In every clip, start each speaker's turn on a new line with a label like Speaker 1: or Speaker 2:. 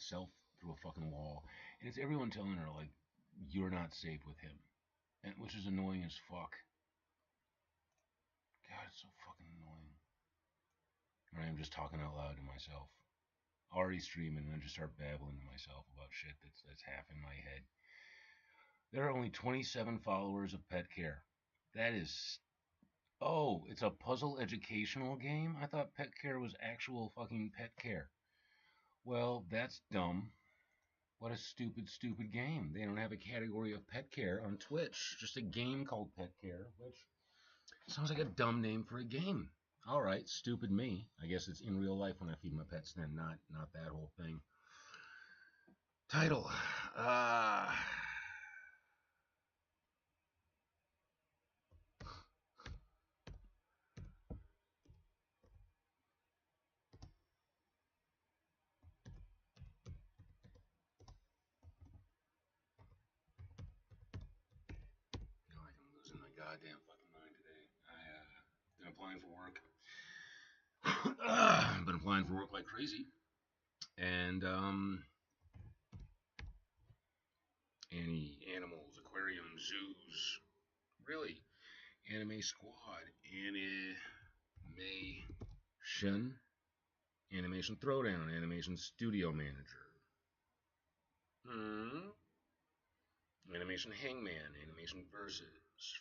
Speaker 1: myself through a fucking wall, and it's everyone telling her like, "You're not safe with him," and which is annoying as fuck. God, it's so fucking annoying. And I'm just talking out loud to myself. Already streaming, and I just start babbling to myself about shit that's half in my head. There are only 27 followers of Pet Care. That is. Oh, it's a puzzle educational game? I thought Pet Care was actual fucking pet care. Well, that's dumb. What a stupid, stupid game. They don't have a category of pet care on Twitch. Just a game called Pet Care, which sounds like a dumb name for a game. All right, stupid me. I guess it's in real life when I feed my pets, then not that whole thing. Title. Feel like I'm losing my goddamn fucking mind today. Been applying for work. Been applying for work like crazy. And any animals, aquariums, zoos, really, anime squad, animation throwdown, animation studio manager, animation hangman, animation versus,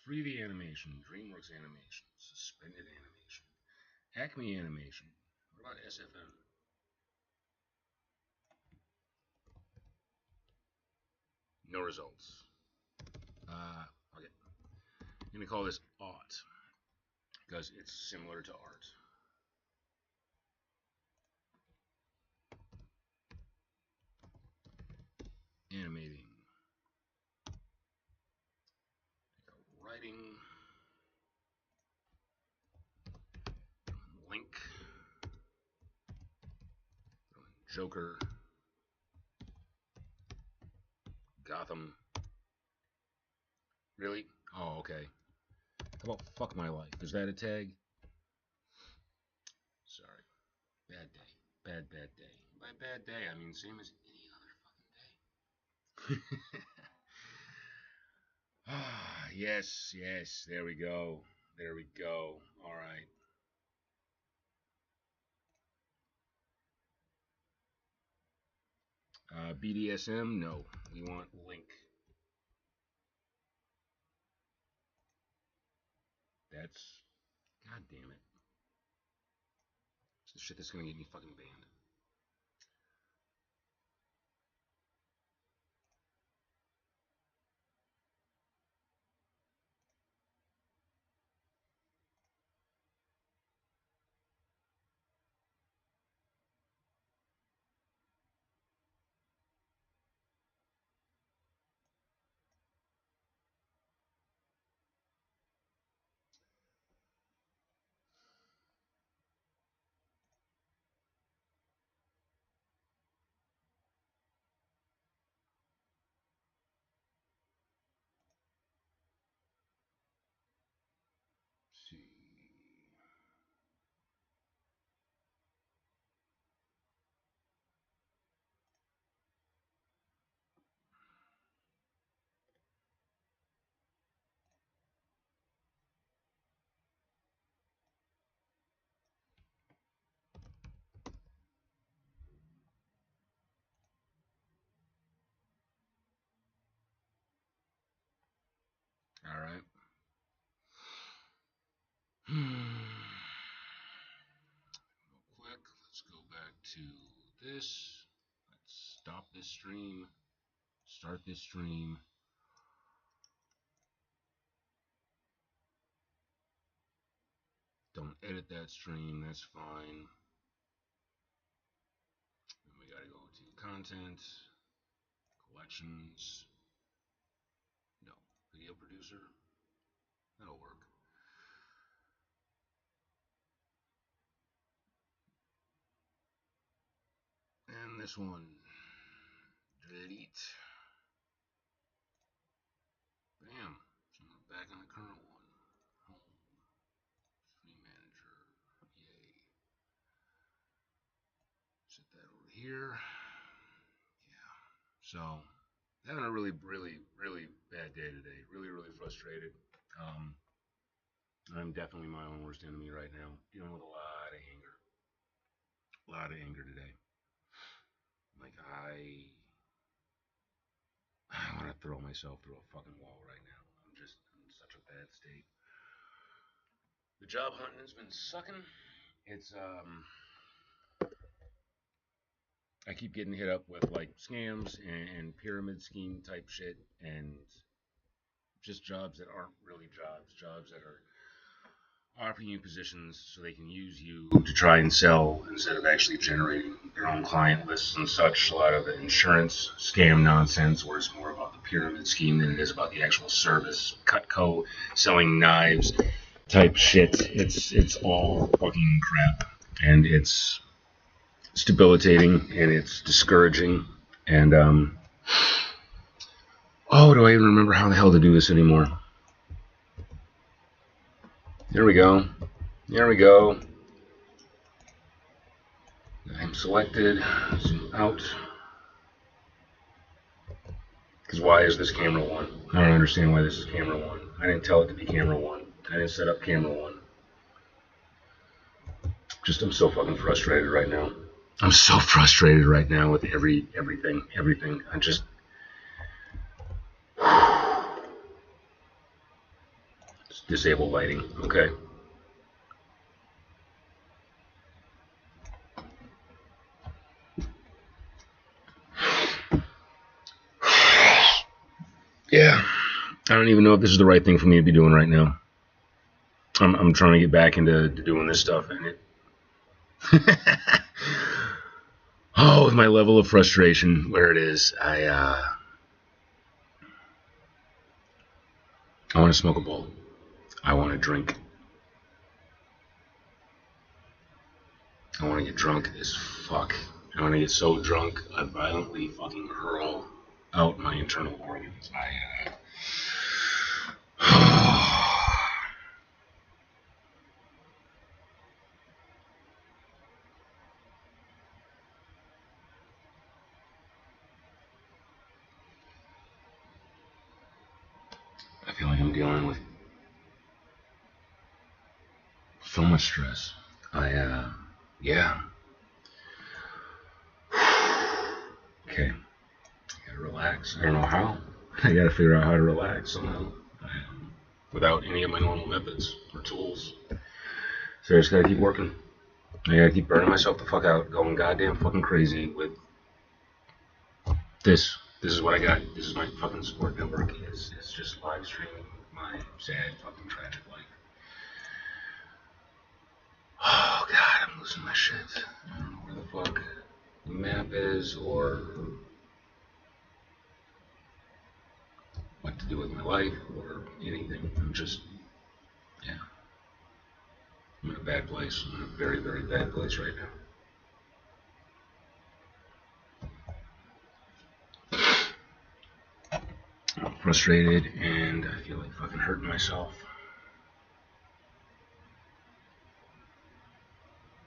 Speaker 1: freebie animation, DreamWorks animation, suspended animation, Acme animation. What about SFM? No results. Okay. I'm gonna call this art because it's similar to art. Animating. Writing. Link. Joker. Gotham. Really? Oh, okay. How about fuck my life? Is that a tag? Sorry. Bad day. Bad day. By bad day, I mean same as any other fucking day. Ah, yes, yes. There we go. There we go. All right. BDSM? No. We want Link. That's. God damn it. It's the shit that's gonna get me fucking banned. Let's see. All right. Real quick, let's go back to this. Let's stop this stream. Start this stream. Don't edit that stream. That's fine. Then we gotta go to content, collections. No, video producer. That'll work. And this one. Delete. Bam. So I'm back on the current one. Home. Stream manager. Yay. Set that over here. So, having a really, really, really bad day today. Really, really frustrated. Um, I'm definitely my own worst enemy right now. Dealing with a lot of anger. A lot of anger today. Like, I want to throw myself through a fucking wall right now. I'm just in such a bad state. The job hunting has been sucking. It's, I keep getting hit up with like scams and pyramid scheme type shit and just jobs that aren't really jobs. Jobs that are offering you positions so they can use you to try and sell instead of actually generating their own client lists and such. A lot of the insurance scam nonsense where it's more about the pyramid scheme than it is about the actual service. Cutco, selling knives type shit. It's all fucking crap. And it's debilitating and it's discouraging. And oh, do I even remember how the hell to do this anymore? There we go. There we go. I'm selected. Zoom out. Because why is this camera one? I don't understand why this is camera one. I didn't tell it to be camera one. I didn't set up camera one. Just I'm so fucking frustrated right now. I'm so frustrated right now with everything. I just disable lighting. Okay. Yeah. I don't even know if this is the right thing for me to be doing right now. I'm trying to get back into doing this stuff, and it. Oh, with my level of frustration where it is, I want to smoke a bowl. I want to drink. I want to get drunk as fuck. I want to get so drunk I violently fucking hurl out my internal organs. I feel like I'm dealing with so much stress. Yeah. Okay. I gotta relax. I don't know how. I gotta figure out how to relax somehow. Without any of my normal methods or tools. So I just gotta keep working. I gotta keep burning myself the fuck out, going goddamn fucking crazy with this. This is what I got. This is my fucking support network. It's just live streaming my sad fucking tragic life. Oh god, I'm losing my shit. I don't know where the fuck the map is or what to do with my life or anything. I'm just, yeah. I'm in a bad place. I'm in a very, very bad place right now. I'm frustrated and I feel like fucking hurting myself.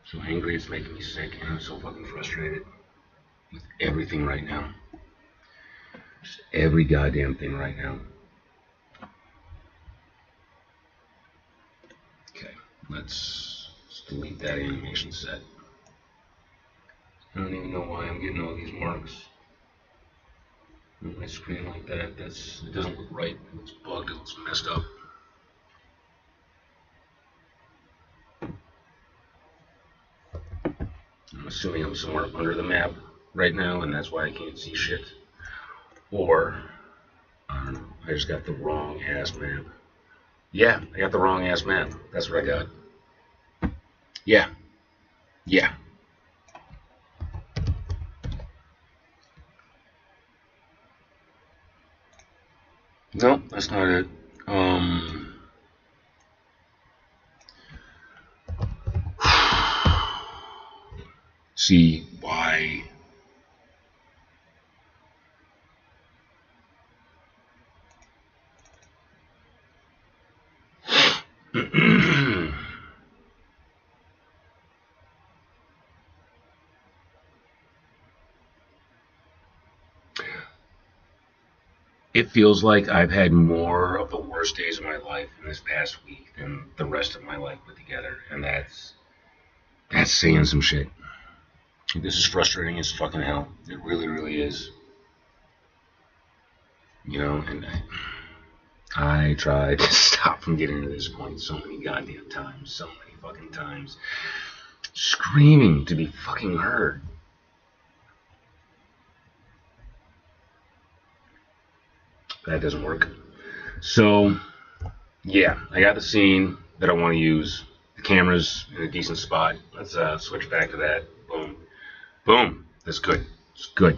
Speaker 1: So angry it's making me sick and I'm so fucking frustrated with everything right now. Just every goddamn thing right now. Okay, let's delete that animation set. I don't even know why I'm getting all these marks on my screen like that. It doesn't look right. It looks bugged. It looks messed up. I'm assuming I'm somewhere under the map right now, and that's why I can't see shit. Or, I don't know, I just got the wrong ass map. Yeah, I got the wrong ass map. That's what I got. Yeah. Yeah. No, that's not it. See why. it feels like I've had more of the worst days of my life in this past week than the rest of my life put together, and that's saying some shit. This is frustrating as fucking hell. It really, really is. You know, and I tried to stop from getting to this point so many goddamn times, so many fucking times, screaming to be fucking heard. That doesn't work. So, yeah, I got the scene that I want to use. The camera's in a decent spot. Let's switch back to that. Boom. Boom. That's good. It's good.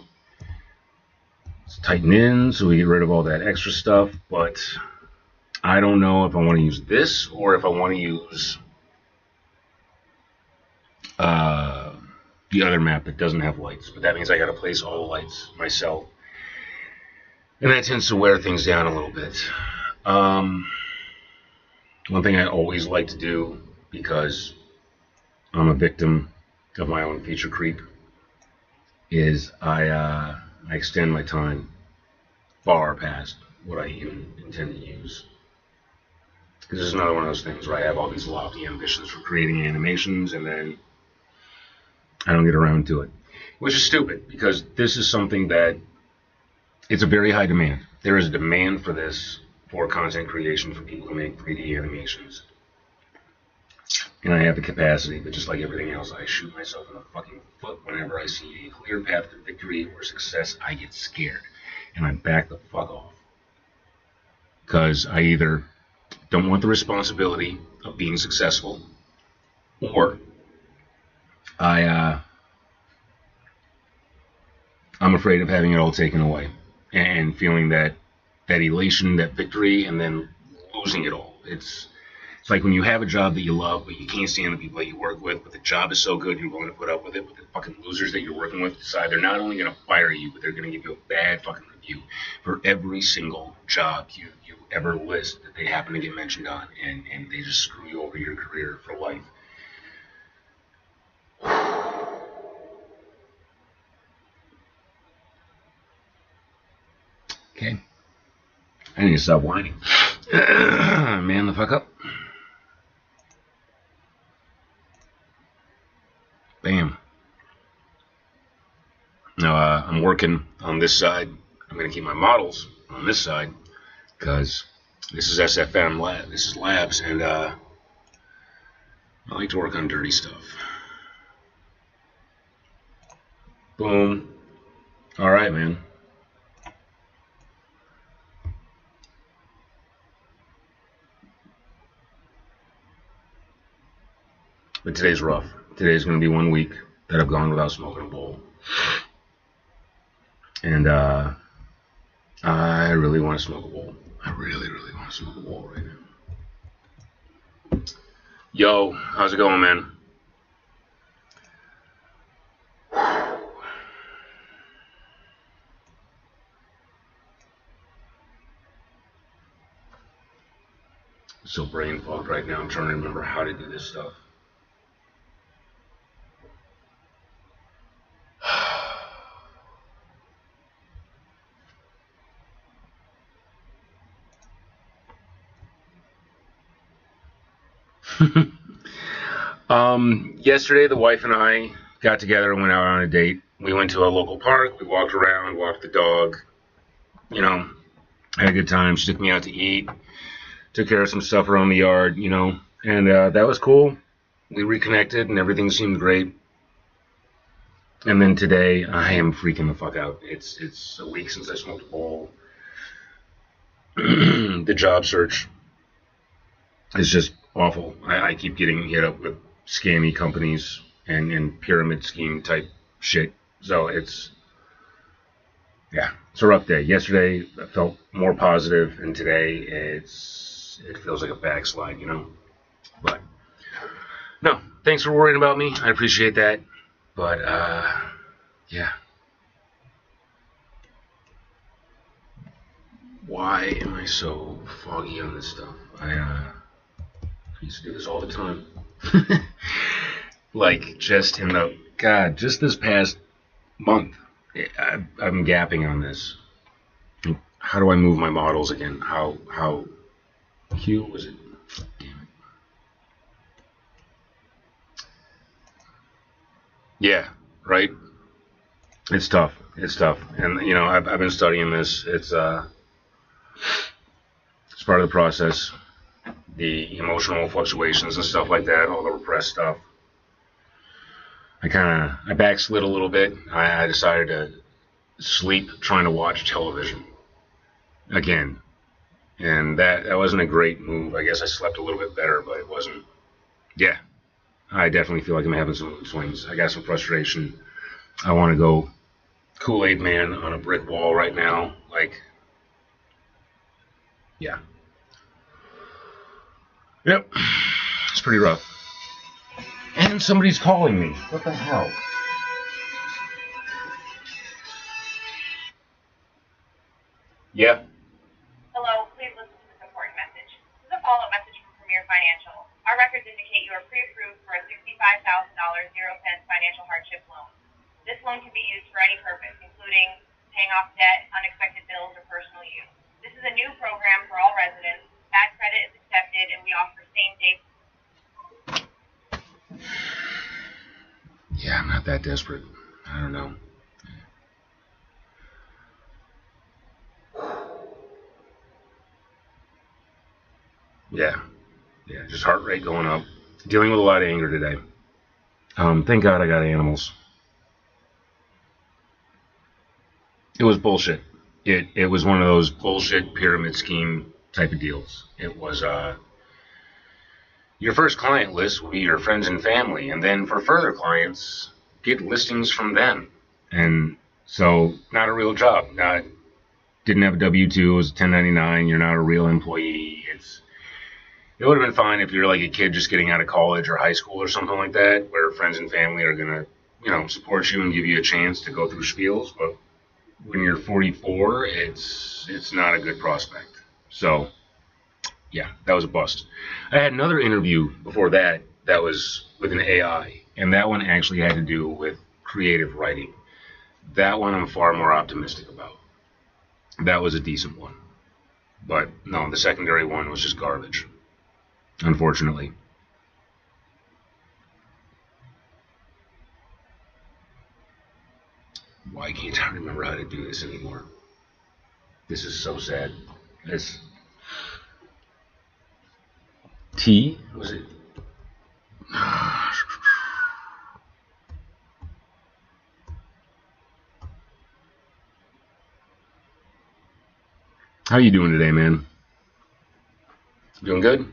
Speaker 1: Let's tighten in so we get rid of all that extra stuff. But I don't know if I want to use this or if I want to use the other map that doesn't have lights. But that means I got to place all the lights myself. And that tends to wear things down a little bit. One thing I always like to do, because I'm a victim of my own feature creep, is I extend my time far past what I even intend to use. Because this is another one of those things where I have all these lofty ambitions for creating animations and then I don't get around to it. Which is stupid, because this is something that it's a very high demand. There is a demand for this, for content creation, for people who make 3D animations. And I have the capacity, but just like everything else, I shoot myself in the fucking foot whenever I see a clear path to victory or success. I get scared, and I back the fuck off. Because I either don't want the responsibility of being successful, or I'm afraid of having it all taken away and feeling that elation, that victory, and then losing it all. It's like when you have a job that you love, but you can't stand the people that you work with, but the job is so good you're willing to put up with it, but the fucking losers that you're working with decide they're not only going to fire you, but they're going to give you a bad fucking review for every single job you ever list that they happen to get mentioned on, and they just screw you over your career for life. Okay. I need to stop whining. Man the fuck up. Bam. Now I'm working on this side. I'm going to keep my models on this side because this is SFM lab. This is labs, and I like to work on dirty stuff. Boom. All right, man. But today's rough. Today's going to be 1 week that I've gone without smoking a bowl. And I really want to smoke a bowl. I really, really want to smoke a bowl right now. Yo, how's it going, man? So brain fogged right now. I'm trying to remember how to do this stuff. Yesterday, the wife and I got together and went out on a date. We went to a local park. We walked around, walked the dog. You know, had a good time. She took me out to eat. Took care of some stuff around the yard, you know. And that was cool. We reconnected and everything seemed great. And then today, I am freaking the fuck out. It's a week since I smoked a bowl. The job search is just awful. I keep getting hit up with scammy companies and pyramid scheme type shit. So it's a rough day. Yesterday I felt more positive, and today it feels like a backslide, you know. But no, thanks for worrying about me. I appreciate that. But yeah. Why am I so foggy on this stuff? I used to do this all the time. Like just this past month, I'm gapping on this. how do I move my models again? How Q was it? Damn it. Yeah, right. It's tough. It's tough, and I've been studying this. It's part of the process. The emotional fluctuations and stuff like that, all the repressed stuff. I backslid a little bit. I decided to sleep trying to watch television again, and that wasn't a great move. I guess I slept a little bit better, but it wasn't. Yeah, I definitely feel like I'm having some mood swings. I got some frustration. I want to go Kool-Aid Man on a brick wall right now. Like, yeah. Yep. It's pretty rough. And somebody's calling me. What the hell? Yeah.
Speaker 2: Hello, please listen to this important message. This is a follow-up message from Premier Financial. Our records indicate you are pre-approved for a $65,000 0-cent financial hardship loan. This loan can be used for any purpose, including paying off debt, unexpected bills, or personal use. This is a new program for all residents. Bad credit is accepted, and we offer same-day.
Speaker 1: Yeah, I'm not that desperate. I don't know. Yeah, just heart rate going up. Dealing with a lot of anger today. Thank God I got animals. It was bullshit. It was one of those bullshit pyramid scheme type of deals. It was your first client list will be your friends and family, and then for further clients, get listings from them. And so, not a real job. Didn't have a W-2. It was a 1099. You're not a real employee. It would have been fine if you're like a kid just getting out of college or high school or something like that, where friends and family are gonna, support you and give you a chance to go through spiels. But when you're 44, it's not a good prospect. So, yeah, that was a bust. I had another interview before that was with an AI, and that one actually had to do with creative writing. That one I'm far more optimistic about. That was a decent one. But no, the secondary one was just garbage, unfortunately. Why can't I remember how to do this anymore? This is so sad. This T, was it? How you doing today, man? Doing good?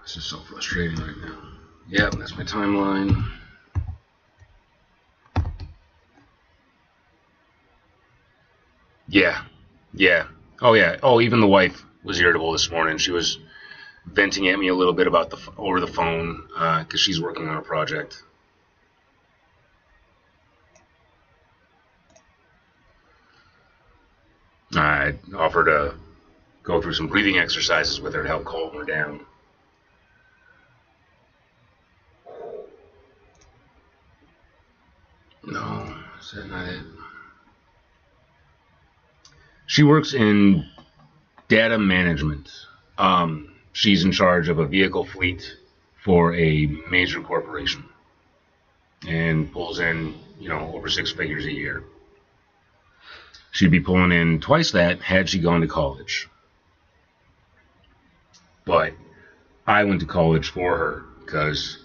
Speaker 1: This is so frustrating right now. Yep, that's my timeline. Yeah. Oh, yeah. Oh, even the wife was irritable this morning. She was venting at me a little bit about over the phone because she's working on a project. I offered to go through some breathing exercises with her to help calm her down. No, is that not it? She works in data management. She's in charge of a vehicle fleet for a major corporation and pulls in, over 6 figures a year. She'd be pulling in twice that had she gone to college. But I went to college for her because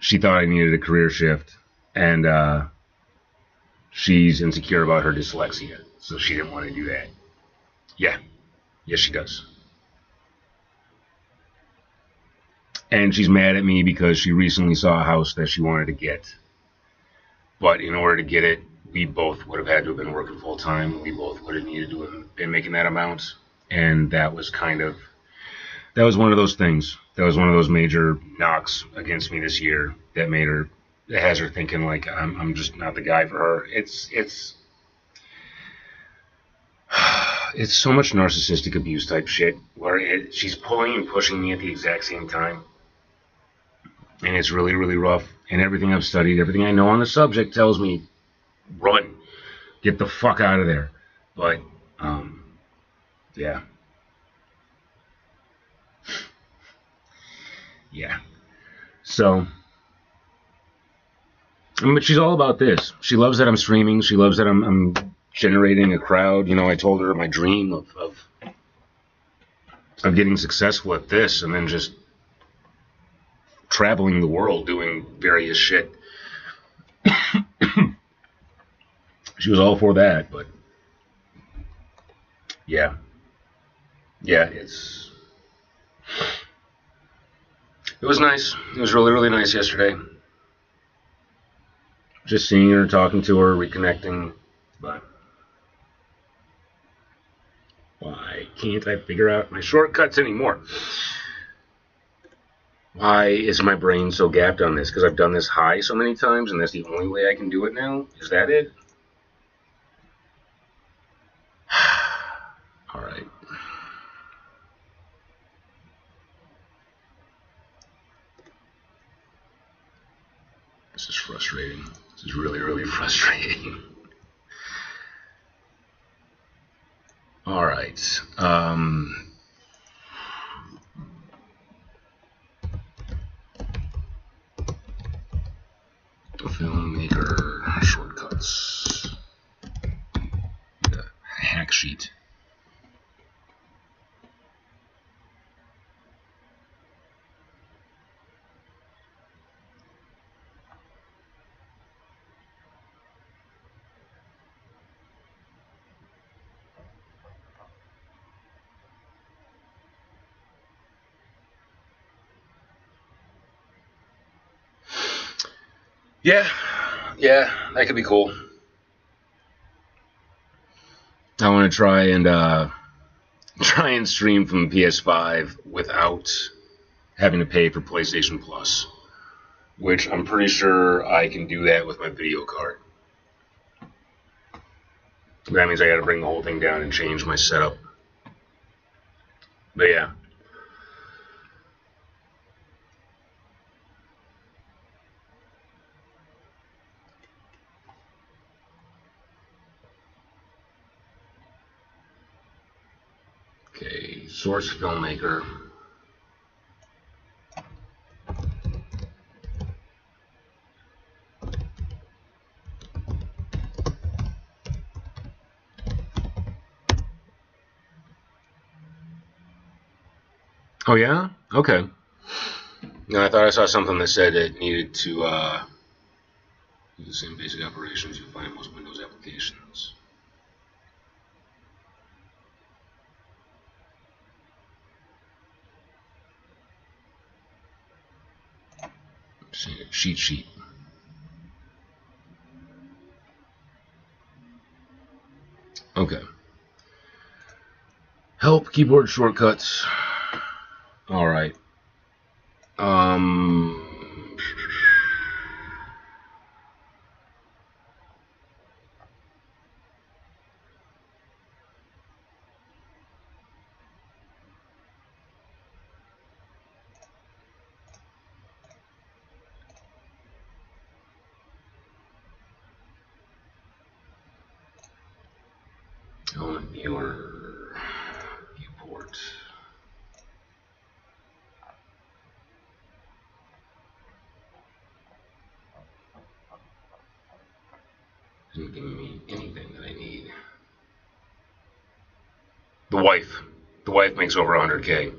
Speaker 1: she thought I needed a career shift, and she's insecure about her dyslexia, so she didn't want to do that. Yeah, yes, she does. And she's mad at me because she recently saw a house that she wanted to get. But in order to get it, we both would have had to have been working full time. We both would have needed to have been making that amount. And that was one of those things. That was one of those major knocks against me this year that has her thinking like I'm just not the guy for her. It's so much narcissistic abuse type shit where she's pulling and pushing me at the exact same time. and it's really, really rough. And everything I've studied, everything I know on the subject tells me, run, get the fuck out of there. But, yeah. Yeah. So, but she's all about this. She loves that I'm streaming. She loves that I'm generating a crowd. You know, I told her my dream of getting successful at this and then just traveling the world doing various shit. She was all for that, but yeah. Yeah, it was nice. It was really, really nice yesterday. Just seeing her, talking to her, reconnecting. But why can't I figure out my shortcuts anymore? Why is my brain so gapped on this? Because I've done this high so many times, and that's the only way I can do it now? Is that it? All right. This is frustrating. This is really, really frustrating. All right. Filmmaker shortcuts. The hack sheet. Yeah, that could be cool. I want to try and stream from PS5 without having to pay for PlayStation Plus, which I'm pretty sure I can do that with my video card. That means I got to bring the whole thing down and change my setup. But yeah. Okay, source filmmaker. Oh yeah? Okay. No, I thought I saw something that said it needed to do the same basic operations you find in most Windows applications. Cheat sheet. Okay. Help keyboard shortcuts. All right. Element viewer. Viewport. Isn't giving me anything that I need. The wife. The wife makes over 100K.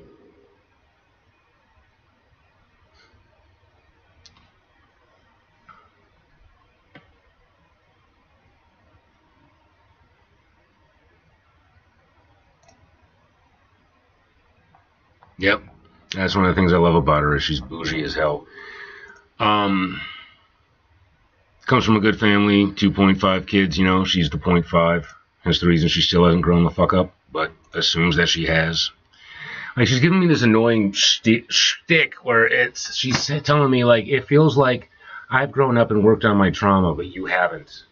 Speaker 1: Yep. That's one of the things I love about her is she's bougie as hell. Comes from a good family, 2.5 kids, you know, she's the 0.5. That's the reason she still hasn't grown the fuck up, but assumes that she has. Like, she's giving me this annoying shtick where she's telling me, like, it feels like I've grown up and worked on my trauma, but you haven't.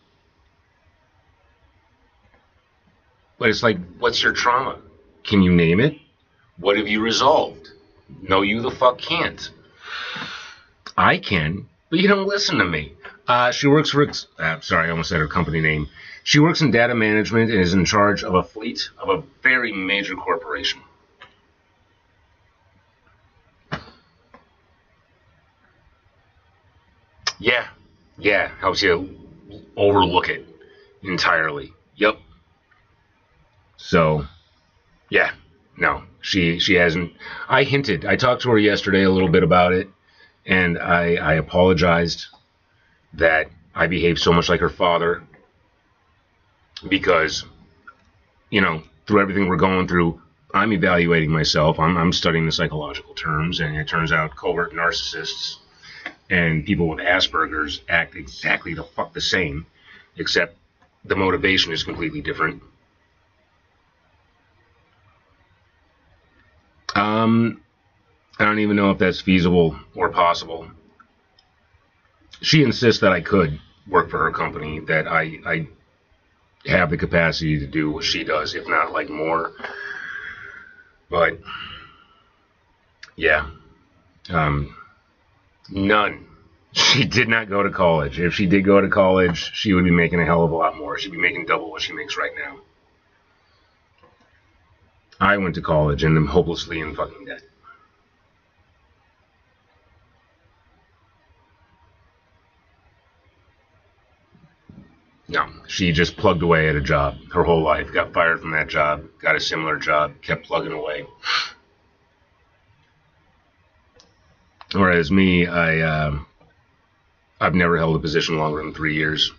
Speaker 1: But it's like, what's your trauma? Can you name it? What have you resolved? No, you the fuck can't. I can, but you don't listen to me. She works for, sorry, I almost said her company name. She works in data management and is in charge of a fleet of a very major corporation. Yeah, yeah, helps you overlook it entirely. Yep. So, yeah, no, she hasn't. I talked to her yesterday a little bit about it, and I apologized that I behaved so much like her father because, through everything we're going through, I'm evaluating myself. I'm studying the psychological terms, and it turns out covert narcissists and people with Asperger's act exactly the fuck the same, except the motivation is completely different. Um, I don't even know if that's feasible or possible. She insists that I could work for her company, that I have the capacity to do what she does, if not like more. But yeah, um, none. She did not go to college. If she did go to college, she would be making a hell of a lot more. She'd be making double what she makes right now. I went to college and am hopelessly in fucking debt. No, she just plugged away at a job her whole life. Got fired from that job, got a similar job, kept plugging away. Whereas me, I've never held a position longer than 3 years.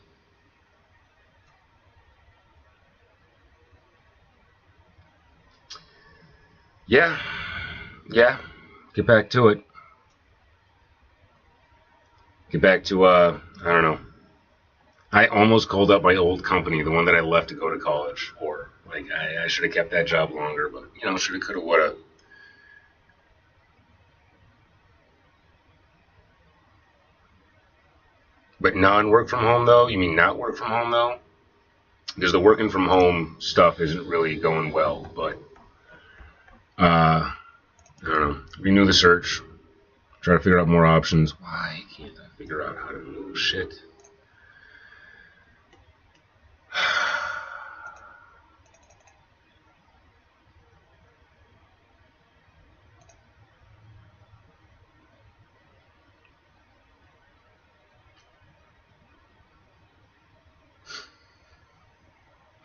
Speaker 1: Yeah, yeah. Get back to it. Get back to I don't know. I almost called up my old company, the one that I left to go to college for. Like I should have kept that job longer, but should have, could have, would have. But non-work from home though? You mean not work from home though? Because the working from home stuff isn't really going well. But I don't know. Renew the search. Try to figure out more options. Why can't I figure out how to move shit?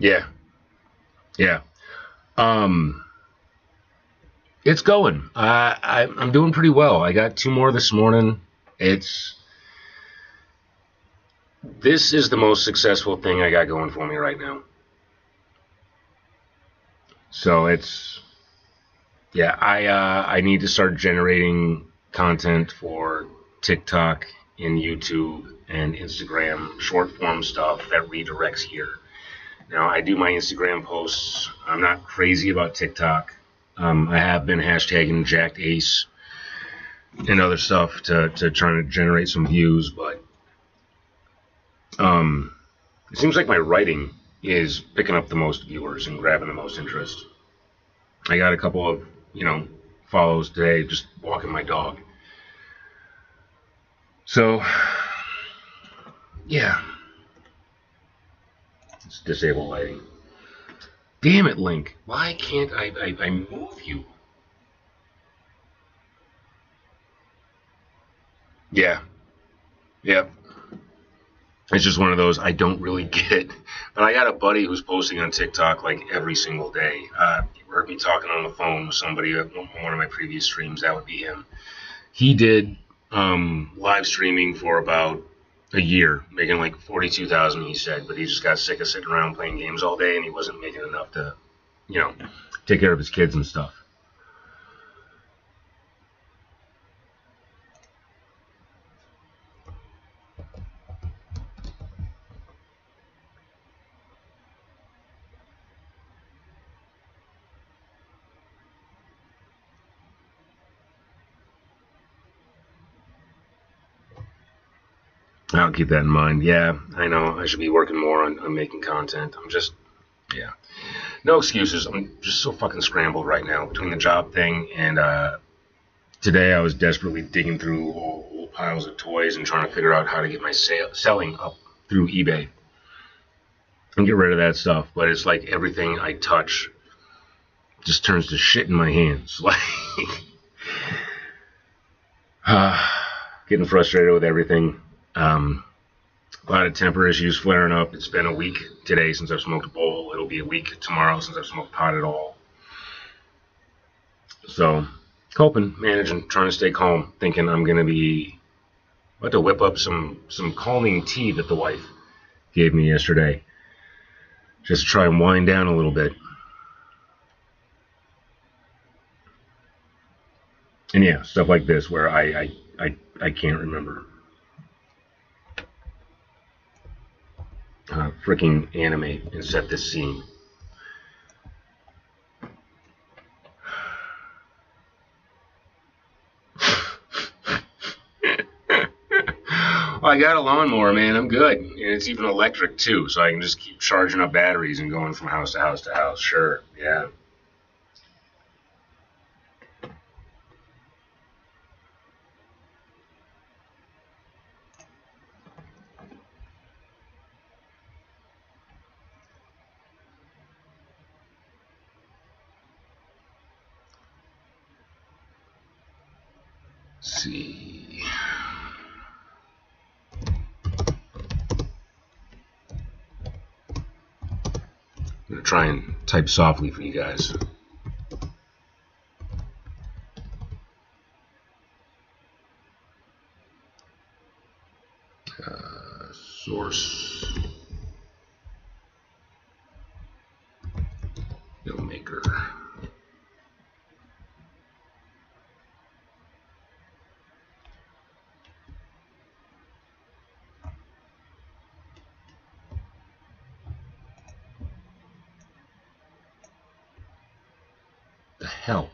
Speaker 1: Yeah, yeah. Um, it's going. I'm doing pretty well. I got 2 more this morning. It's This is the most successful thing I got going for me right now. So it's yeah. I need to start generating content for TikTok and YouTube and Instagram, short form stuff that redirects here. Now I do my Instagram posts. I'm not crazy about TikTok. I have been hashtagging Jacked Ace and other stuff to try to generate some views, but it seems like my writing is picking up the most viewers and grabbing the most interest. I got a couple of, follows today just walking my dog. So, yeah, it's disable lighting. Damn it, Link. Why can't I move you? Yeah, yep. It's just one of those I don't really get. But I got a buddy who's posting on TikTok like every single day. You heard me talking on the phone with somebody on one of my previous streams. That would be him. He did live streaming for about a year, making like 42,000. He said, but he just got sick of sitting around playing games all day, and he wasn't making enough to, take care of his kids and stuff. I'll keep that in mind. Yeah, I know I should be working more on making content. I'm just, yeah, no excuses. I'm just so fucking scrambled right now between the job thing and today I was desperately digging through old piles of toys and trying to figure out how to get my selling up through eBay and get rid of that stuff. But it's like everything I touch just turns to shit in my hands. Like, getting frustrated with everything. A lot of temper issues flaring up. It's been a week today since I've smoked a bowl. It'll be a week tomorrow since I've smoked pot at all. So, coping, managing, trying to stay calm, thinking I'm going to be about to whip up some calming tea that the wife gave me yesterday. Just to try and wind down a little bit. And yeah, stuff like this where I can't remember. Freaking animate and set this scene. Well, I got a lawnmower, man. I'm good. And it's even electric, too, so I can just keep charging up batteries and going from house to house to house. Sure, yeah. Let's see. I'm going to try and type softly for you guys. Source. Filmmaker. The hell?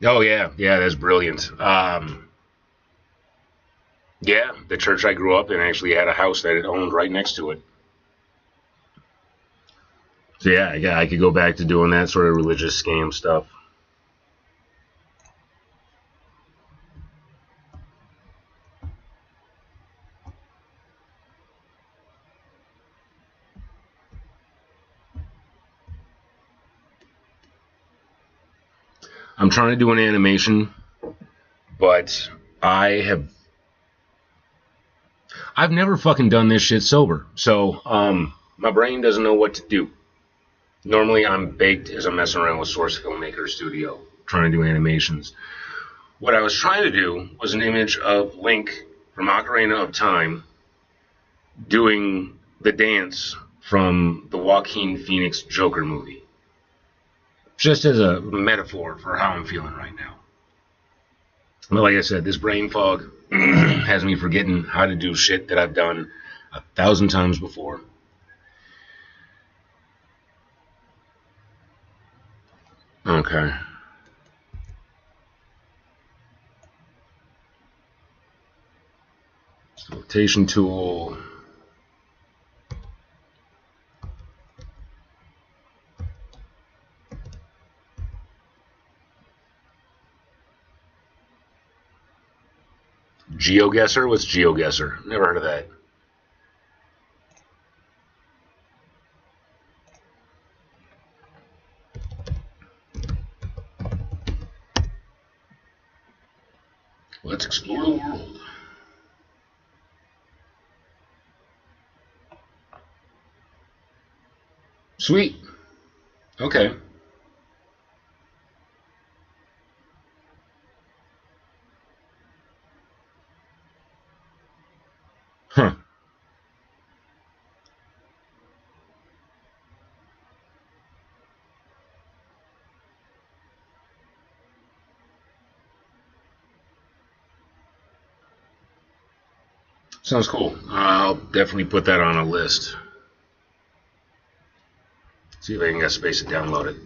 Speaker 1: Oh yeah, that's brilliant. Yeah, the church I grew up in actually had a house that it owned right next to it. So yeah, I could go back to doing that sort of religious scam stuff. I'm trying to do an animation, but I've never fucking done this shit sober. So my brain doesn't know what to do. Normally I'm baked as I'm messing around with Source Filmmaker Studio, trying to do animations. What I was trying to do was an image of Link from Ocarina of Time doing the dance from the Joaquin Phoenix Joker movie. Just as a metaphor for how I'm feeling right now. But like I said, this brain fog has me forgetting how to do shit that I've done 1,000 times before. Okay. Rotation tool. GeoGuessr? What's GeoGuessr? Never heard of that. Let's explore the world. Sweet. Okay. Huh. Sounds cool. I'll definitely put that on a list. See if I can get space to download it.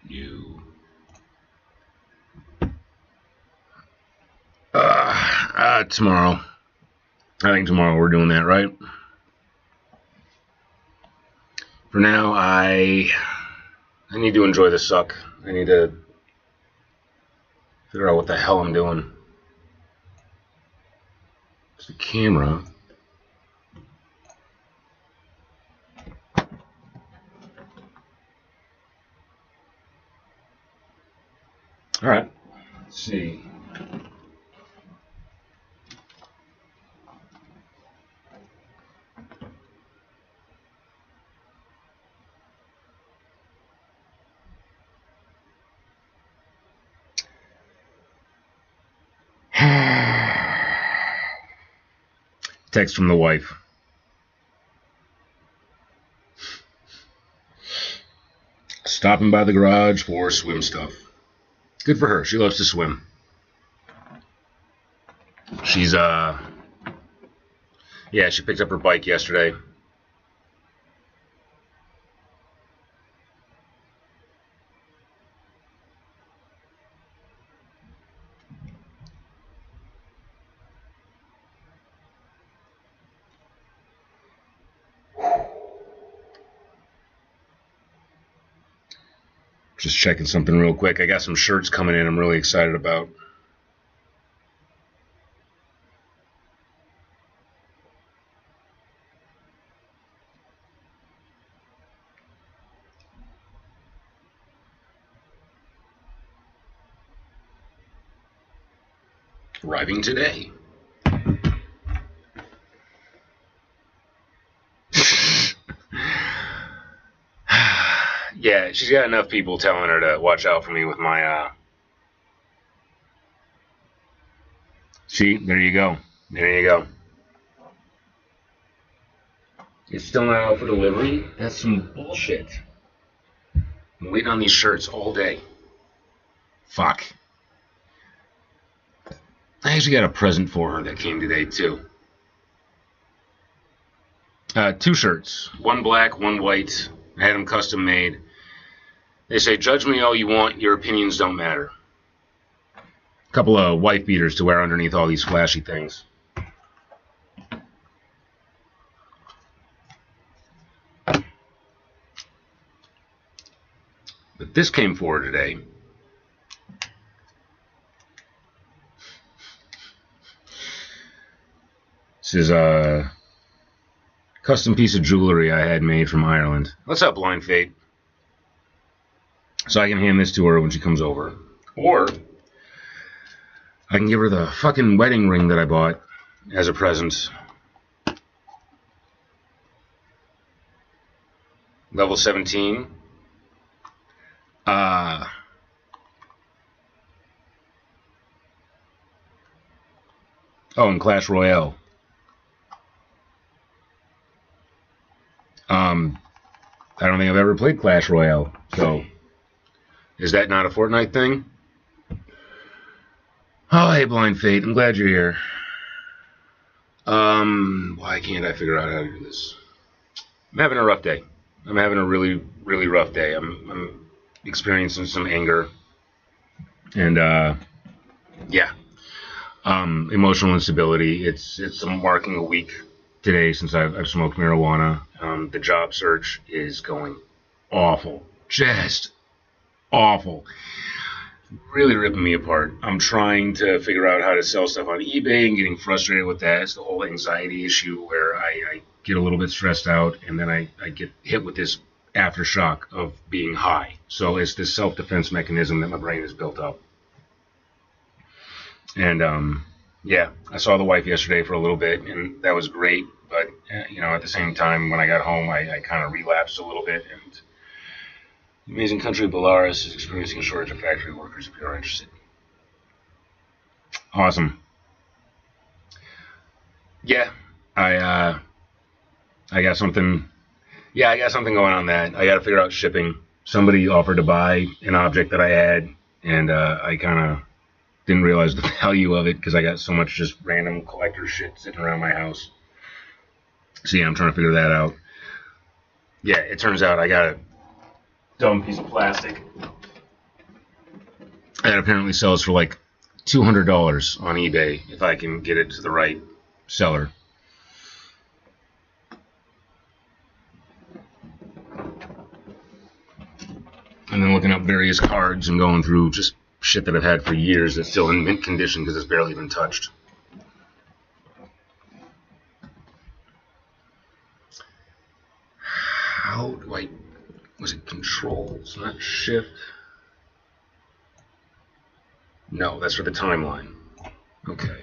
Speaker 1: You. Tomorrow. I think tomorrow we're doing that, right? For now, I need to enjoy the suck. I need to figure out what the hell I'm doing. It's the camera. All right. Let's see. Text from the wife. Stopping by the garage for swim stuff. Good for her. She loves to swim. She's yeah, she picked up her bike yesterday. Just checking something real quick. I got some shirts coming in I'm really excited about. Arriving today. Yeah, she's got enough people telling her to watch out for me with my, See, there you go. There you go. It's still not out for delivery? That's some bullshit. I'm waiting on these shirts all day. Fuck. I actually got a present for her that came today, too. 2 shirts. One black, one white. I had them custom made. They say, judge me all you want, your opinions don't matter. A couple of wife beaters to wear underneath all these flashy things. But this came for her today. This is a custom piece of jewelry I had made from Ireland. What's up, Blind Fate? So I can hand this to her when she comes over. Or I can give her the fucking wedding ring that I bought as a present. Level 17. Oh, and Clash Royale. I don't think I've ever played Clash Royale, so is that not a Fortnite thing? Oh, hey, Blind Fate, I'm glad you're here. Why can't I figure out how to do this? I'm having a rough day. I'm having a really, really rough day. I'm experiencing some anger, and yeah, emotional instability. It's marking a week today since I've smoked marijuana. The job search is going awful, just awful. Really ripping me apart. I'm trying to figure out how to sell stuff on eBay and getting frustrated with that. It's the whole anxiety issue where I get a little bit stressed out and then I get hit with this aftershock of being high. So it's this self-defense mechanism that my brain has built up. And yeah, I saw the wife yesterday for a little bit, and that was great. But at the same time, when I got home, I kind of relapsed a little bit. And the amazing country of Belarus is experiencing a shortage of factory workers. If you're interested, awesome. Yeah, I I got something. Yeah, I got something going on that I got to figure out shipping. Somebody offered to buy an object that I had, and I kind of didn't realize the value of it because I got so much just random collector shit sitting around my house. So yeah, I'm trying to figure that out. Yeah, it turns out I got a dumb piece of plastic that apparently sells for like $200 on eBay if I can get it to the right seller. And then looking up various cards and going through just shit that I've had for years that's still in mint condition because it's barely been touched. How do I... Was it control? It's not shift. No, that's for the timeline. Okay.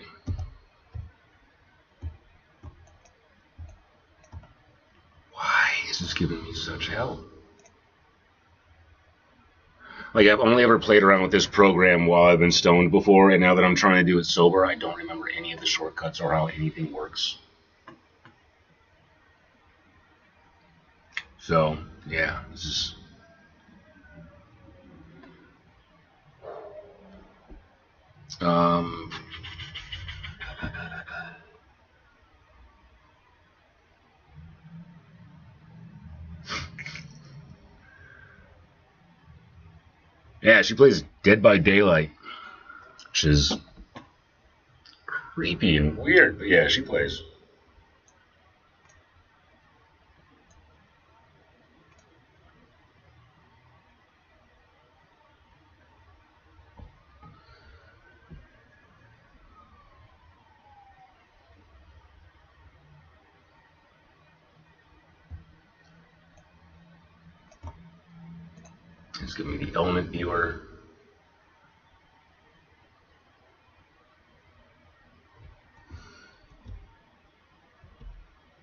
Speaker 1: Why is this giving me such hell? Like, I've only ever played around with this program while I've been stoned before, and now that I'm trying to do it sober, I don't remember any of the shortcuts or how anything works. So, yeah, this is... Um... Yeah, she plays Dead by Daylight, which is creepy and weird, but yeah, she plays. It's giving me the element viewer.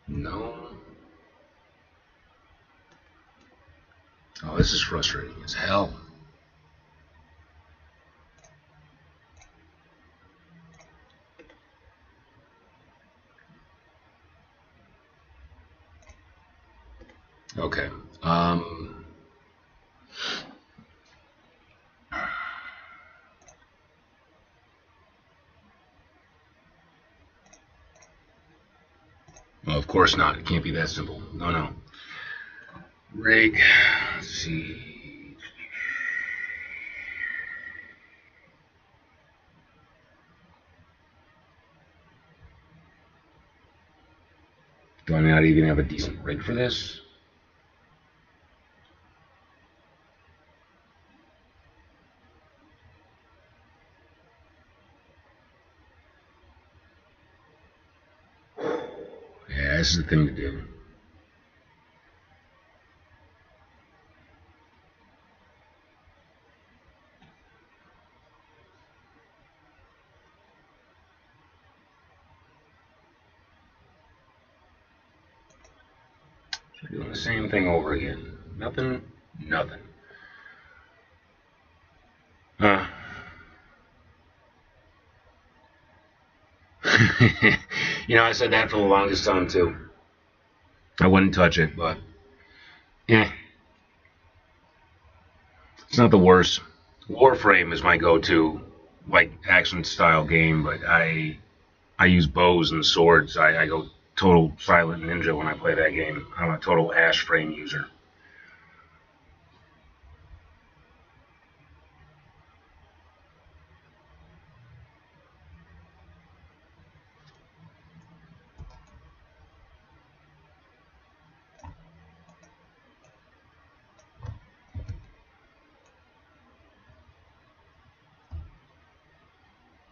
Speaker 1: No. Oh, this is frustrating as hell. Okay. Well, of course not. It can't be that simple. No, no. Rig. Let's see. Do I not even have a decent rig for this? Yeah, this is the thing to do. So doing the same thing over again. Nothing, nothing. Huh. I said that for the longest time too. I wouldn't touch it, but yeah, it's not the worst. Warframe is my go-to, like action style game, but I use bows and swords. I go total silent ninja when I play that game. I'm a total ash frame user.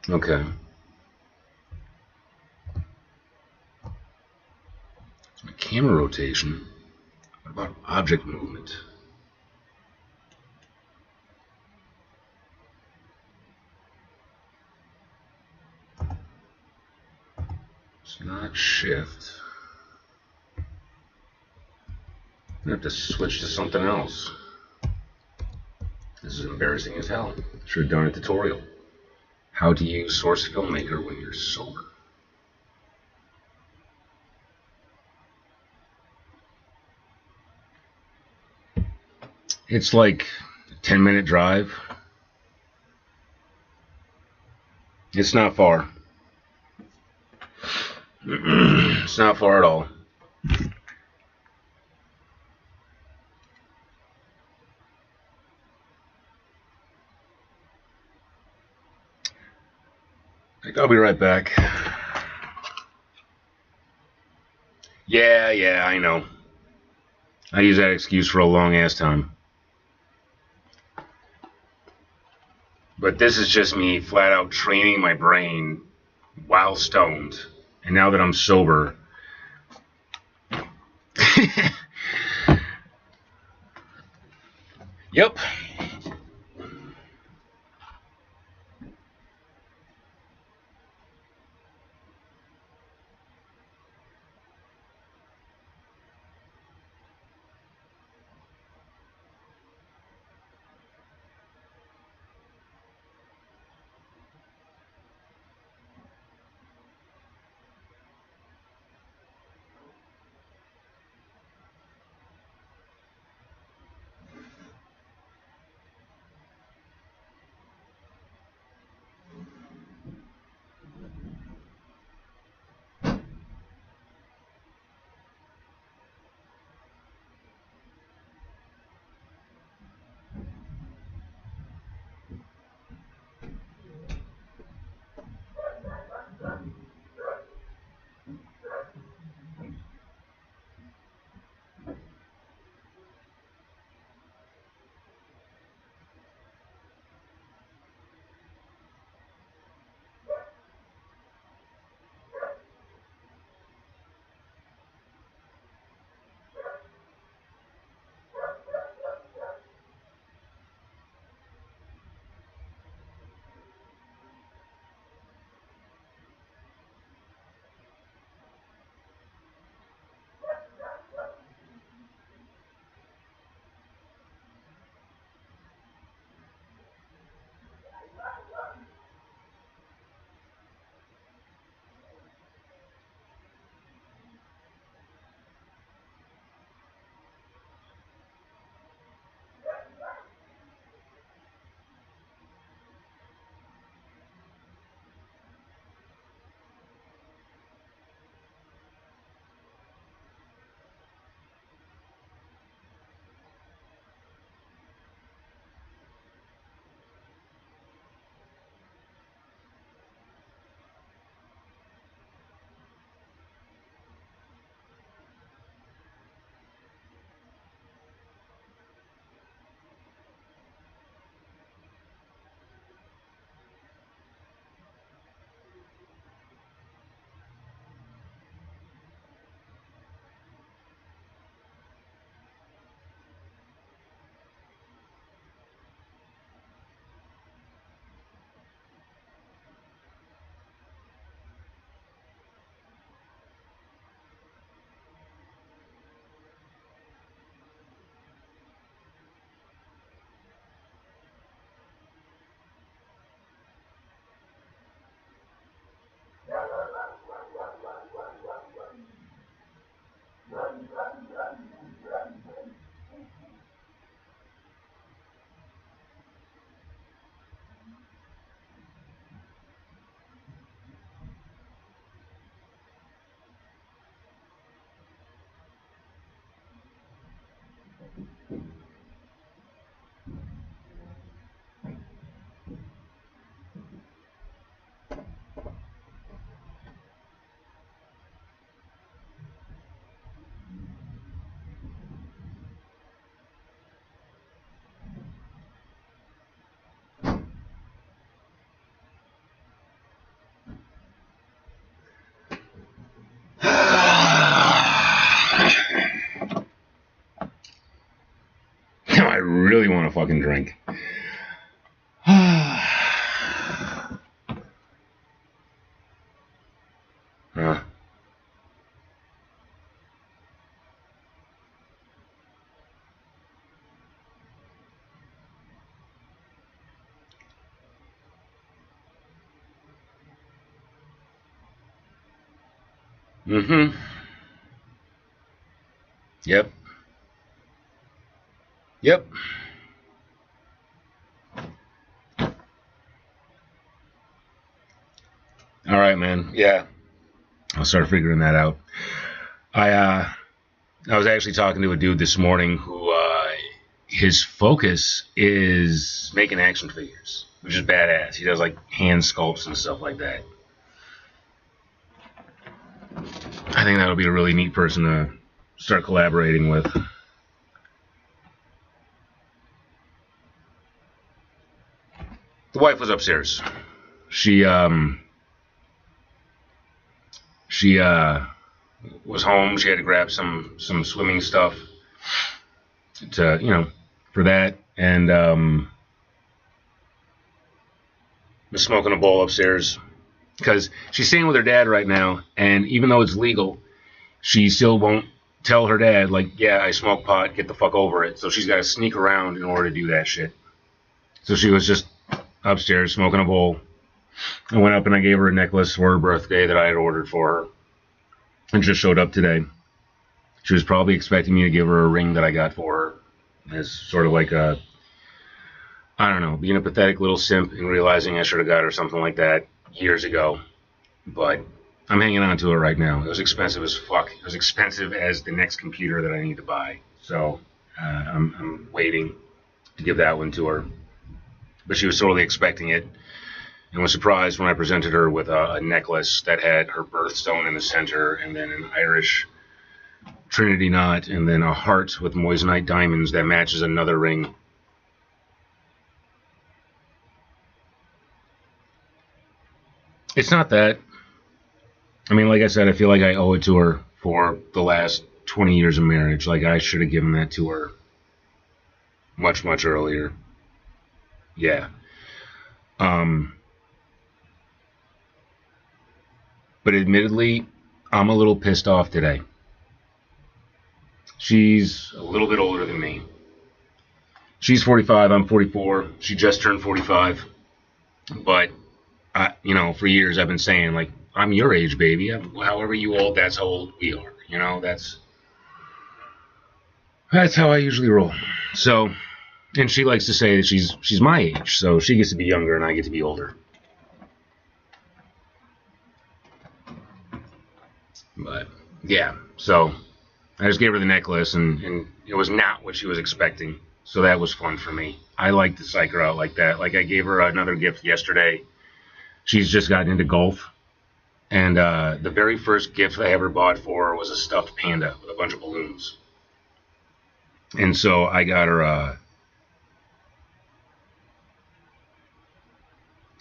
Speaker 1: Okay. Camera rotation. What about object movement? It's not shift. I have to switch to something else. This is embarrassing as hell. Should have done a tutorial. How to use Source Filmmaker when you're sober. It's like a 10-minute drive. It's not far. It's not far at all. I'll be right back. Yeah, I know. I use that excuse for a long ass time. But this is just me flat out training my brain while stoned. And now that I'm sober. Yep. I really want to fucking drink. Huh? Mm-hmm. Yep. Yep. All right, man. Yeah. I'll start figuring that out. I was actually talking to a dude this morning who his focus is making action figures, which is badass. He does like hand sculpts and stuff like that. I think that'll be a really neat person to start collaborating with. The wife was upstairs. She she was home. She had to grab some swimming stuff to for that, and was smoking a bowl upstairs because she's staying with her dad right now, and even though it's legal, she still won't tell her dad, like, yeah, I smoke pot, get the fuck over it. So she's got to sneak around in order to do that shit. So she was just upstairs smoking a bowl. I went up and I gave her a necklace for her birthday that I had ordered for her. And just showed up today. She was probably expecting me to give her a ring that I got for her. As sort of like a, I don't know, being a pathetic little simp and realizing I should have got her something like that years ago. But I'm hanging on to it right now. It was expensive as fuck. It was expensive as the next computer that I need to buy. So I'm waiting to give that one to her. But she was totally expecting it and was surprised when I presented her with a necklace that had her birthstone in the center and then an Irish Trinity knot and then a heart with moissanite diamonds that matches another ring. It's not that. I mean, like I said, I feel like I owe it to her for the last 20 years of marriage. Like, I should have given that to her much, much earlier. Yeah. Um, but admittedly, I'm a little pissed off today. She's a little bit older than me. She's 45, I'm 44. She just turned 45. But, for years I've been saying, like, I'm your age, baby. However you old, that's how old we are. That's how I usually roll. So, and she likes to say that she's my age, so she gets to be younger and I get to be older. But yeah, so I just gave her the necklace, and it was not what she was expecting. So that was fun for me. I like to psych her out like that. Like, I gave her another gift yesterday. She's just gotten into golf, and the very first gift I ever bought for her was a stuffed panda with a bunch of balloons. And so I got her.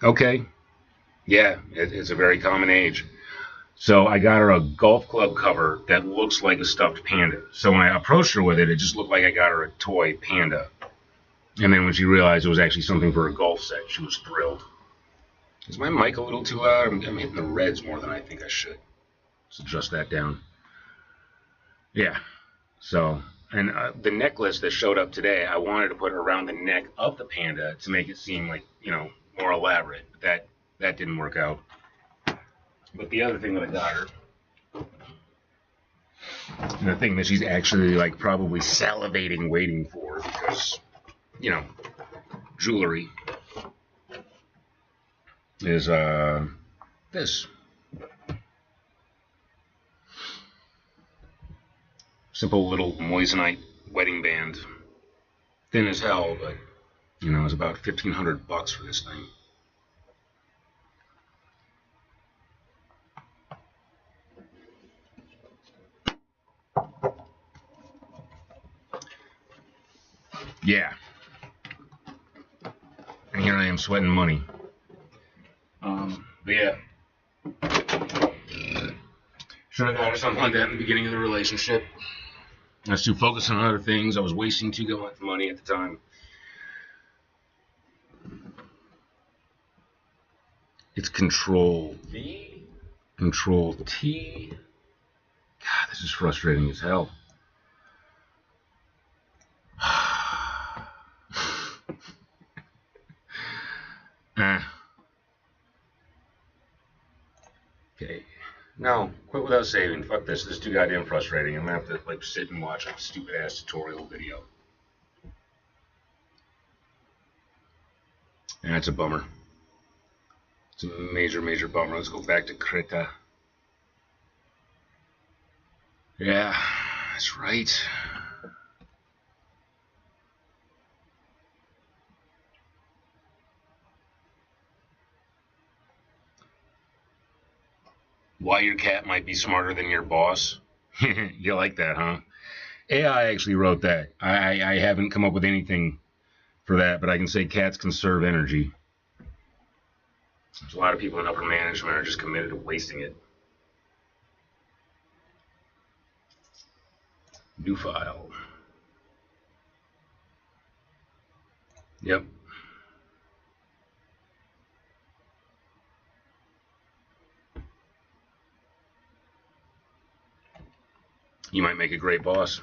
Speaker 1: Okay, yeah, it's a very common age. So I got her a golf club cover that looks like a stuffed panda. So when I approached her with it, it just looked like I got her a toy panda. And then when she realized it was actually something for a golf set, she was thrilled. Is my mic a little too loud? I'm hitting the reds more than I think I should. Let's adjust that down. Yeah. So, and the necklace that showed up today, I wanted to put around the neck of the panda to make it seem like, more elaborate. But that didn't work out. But the other thing that I got her, and the thing that she's actually like probably salivating waiting for because, you know, jewelry is this simple little moissanite wedding band. Thin as hell, but it's about $1,500 for this thing. Yeah, and here I am sweating money. But yeah, should have got her something like that in the beginning of the relationship. I was too focused on other things. I was wasting too much money at the time. It's Control V, Control T. God, this is frustrating as hell. Okay. No, quit without saving. Fuck this. This is too goddamn frustrating. I'm gonna have to like sit and watch a stupid ass tutorial video. And that's a bummer. It's a major, major bummer. Let's go back to Krita. Yeah, that's right. Why your cat might be smarter than your boss? You like that, huh? AI actually wrote that. I haven't come up with anything for that, but I can say cats conserve energy. There's a lot of people in upper management are just committed to wasting it. New file. Yep. You might make a great boss.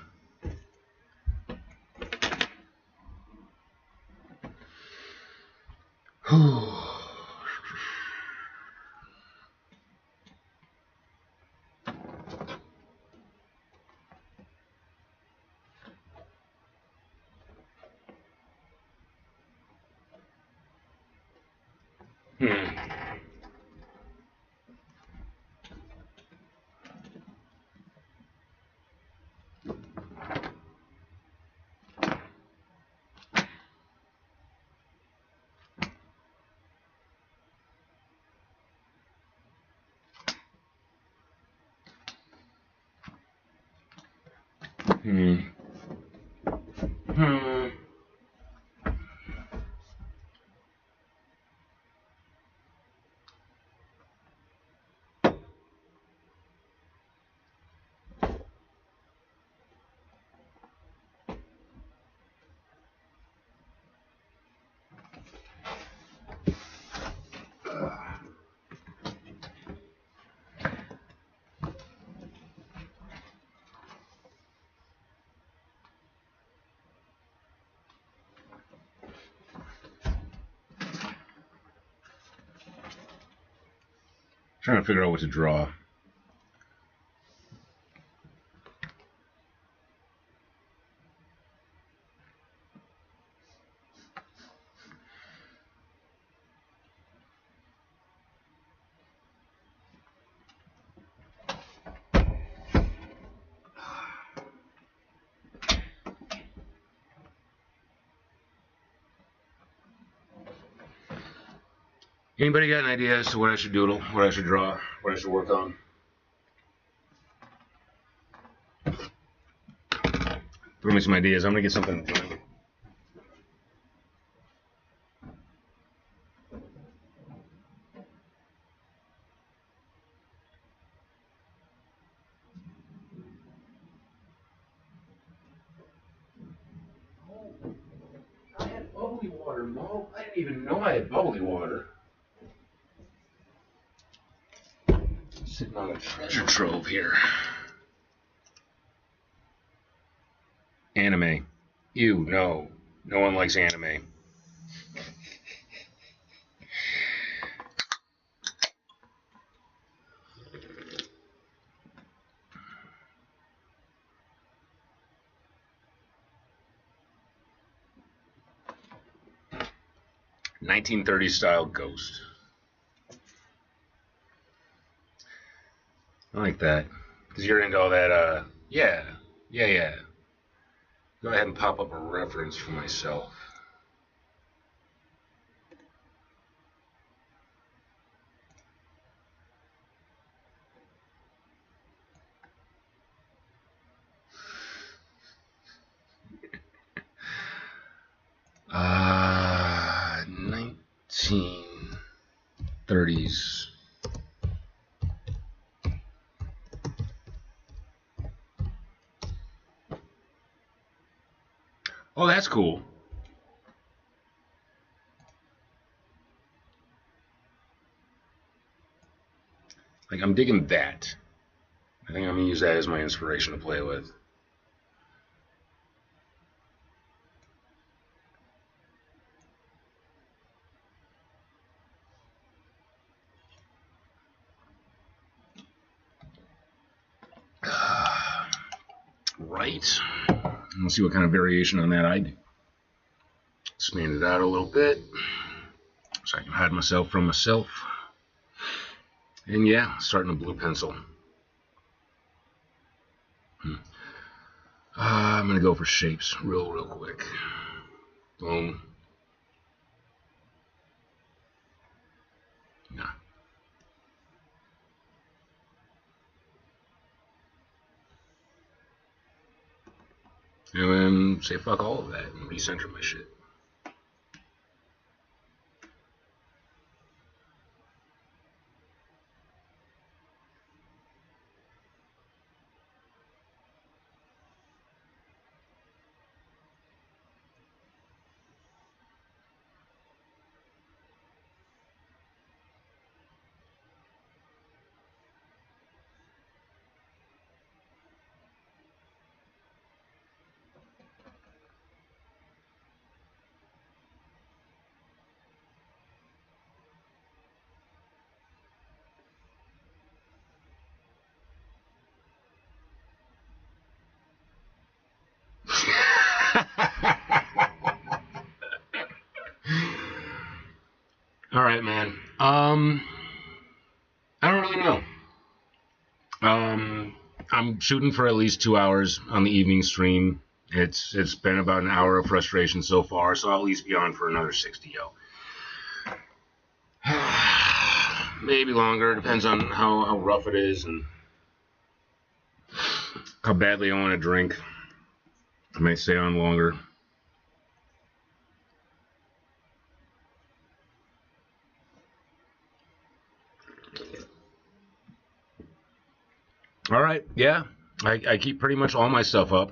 Speaker 1: Trying to figure out what to draw. Anybody got an idea as to what I should doodle, what I should draw, what I should work on? Throw me some ideas. I'm gonna get something. I had bubbly water, Mo. I didn't even know I had bubbly water. Sitting on a treasure trove here. Anime. Ew, no. No one likes anime. (1930s) style ghost. I like that. Because you're into all that, yeah. Go ahead and pop up a reference for myself. Uh, 1930s. Oh, that's cool. Like, I'm digging that. I think I'm going to use that as my inspiration to play with. right. Let's see what kind of variation on that I do. Expand it out a little bit so I can hide myself from myself. And yeah, starting a blue pencil. I'm going to go for shapes real quick. Boom. Nah. And then say fuck all of that and recenter my shit. All right, man. I don't really know. I'm shooting for at least 2 hours on the evening stream. It's been about an hour of frustration so far, so I'll at least be on for another 60, yo. Maybe longer. Depends on how rough it is and how badly I want to drink. I may stay on longer. All right, yeah. I keep pretty much all my stuff up.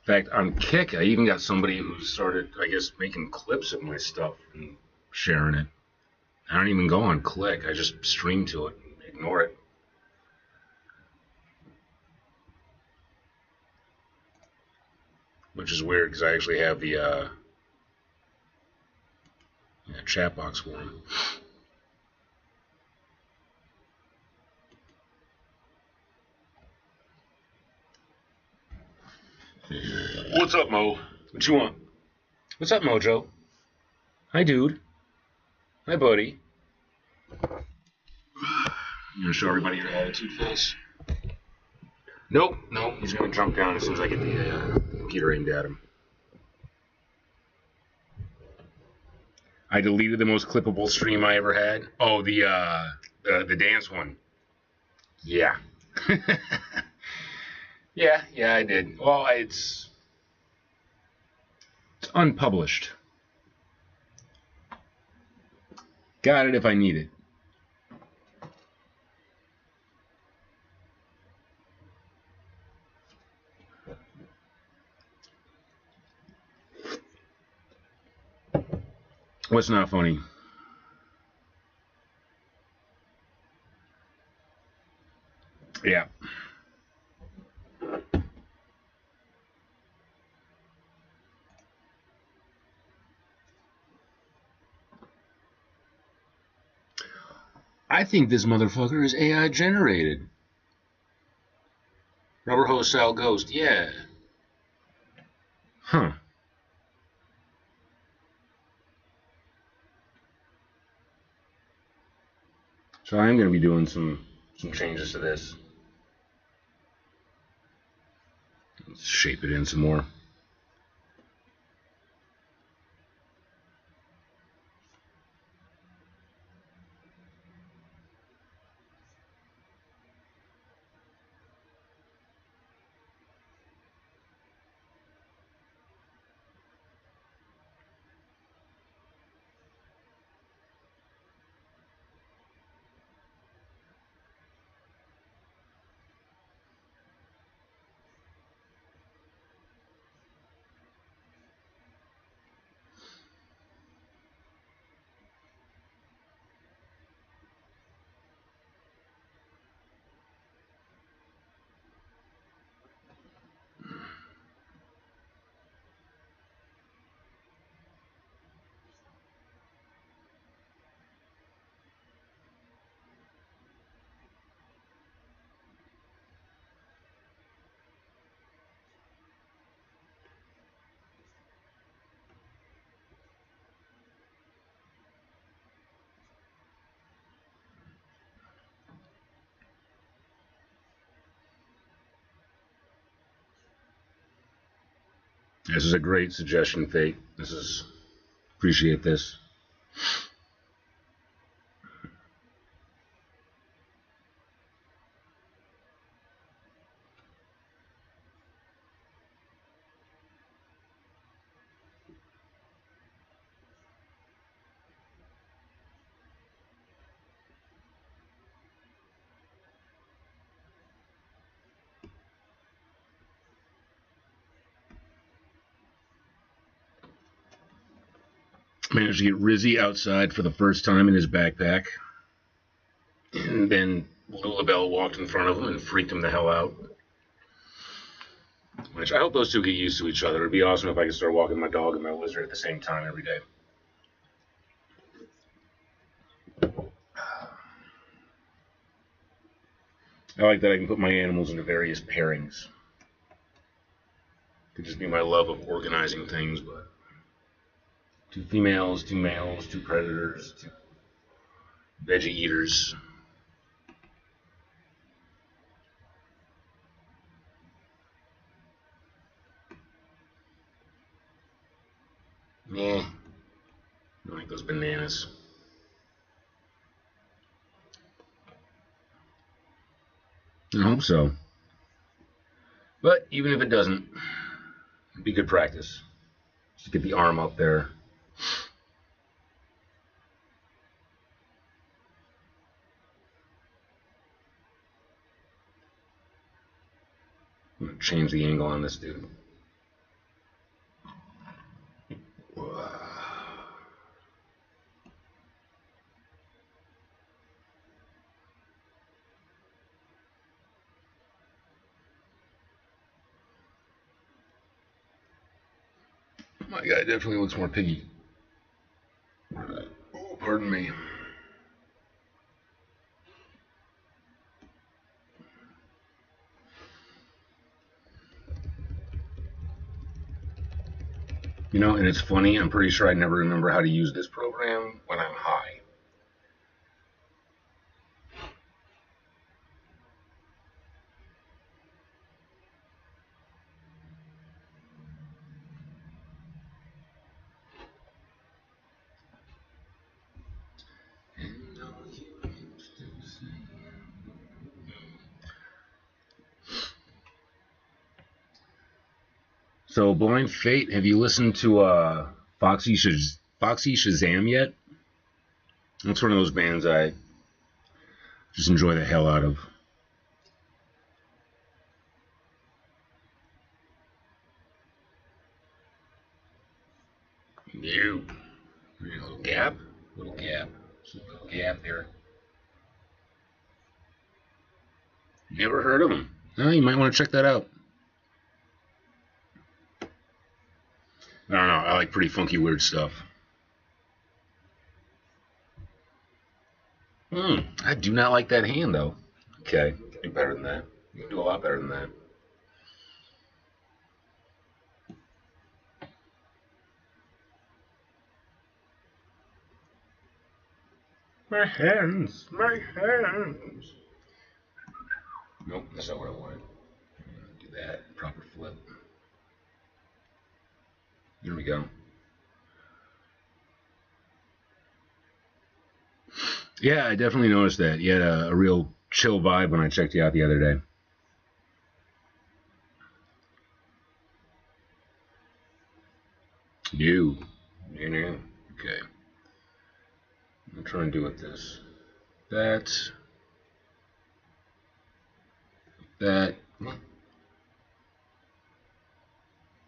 Speaker 1: In fact, on Kick, I even got somebody who started, I guess, making clips of my stuff and sharing it. I don't even go on Click. I just stream to it and ignore it. Which is weird because I actually have the chat box for him. What's up, Mo? What you want? What's up, Mojo? Hi, dude. Hi, buddy. You gonna show everybody your attitude face? Nope, he's gonna jump down as soon as I get the computer aimed at him. I deleted the most clippable stream I ever had. Oh, the dance one. Yeah. yeah, I did. Well, it's unpublished. Got it if I need it. What's not funny? Yeah. I think this motherfucker is AI generated. Rubber hose style ghost, yeah. Huh. So I am going to be doing some changes to this. Let's shape it in some more. This is a great suggestion, Fate. Appreciate this. Managed to get Rizzy outside for the first time in his backpack. And then Lulabelle walked in front of him and freaked him the hell out. Which I hope those two get used to each other. It'd be awesome if I could start walking my dog and my lizard at the same time every day. I like that I can put my animals into various pairings. Could just be my love of organizing things, but 2 females, 2 males, 2 predators, 2 veggie eaters. Meh. I don't like those bananas. I hope so. But even if it doesn't, it'd be good practice. Just get the arm up there. I'm gonna change the angle on this dude. My guy definitely looks more piggy. Oh, pardon me. You know, and it's funny, I'm pretty sure I never remember how to use this program when I'm high. So, Blind Fate, have you listened to Foxy Shazam yet? That's one of those bands I just enjoy the hell out of. You. Little gap. Little gap. Just a little gap there. Never heard of them. Oh, you might want to check that out. I don't know. I like pretty funky, weird stuff. I do not like that hand, though. Okay. You can do better than that. You can do a lot better than that. My hands. My hands. Nope, that's not what I wanted. Do that. Proper flip. There we go. Yeah, I definitely noticed that. You had a real chill vibe when I checked you out the other day. You. Okay. I'm trying to do with this. That.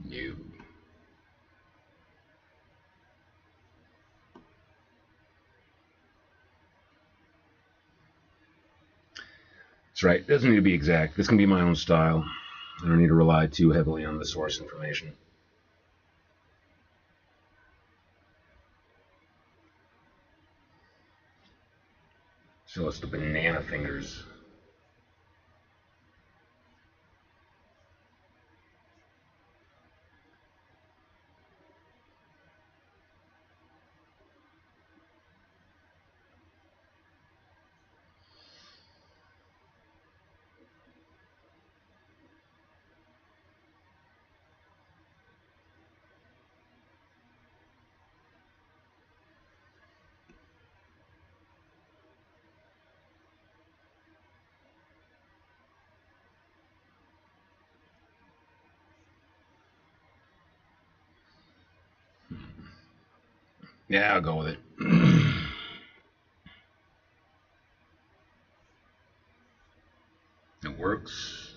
Speaker 1: You. That's right. It doesn't need to be exact. This can be my own style. I don't need to rely too heavily on the source information. So it's the banana fingers. Yeah, I'll go with it. It works.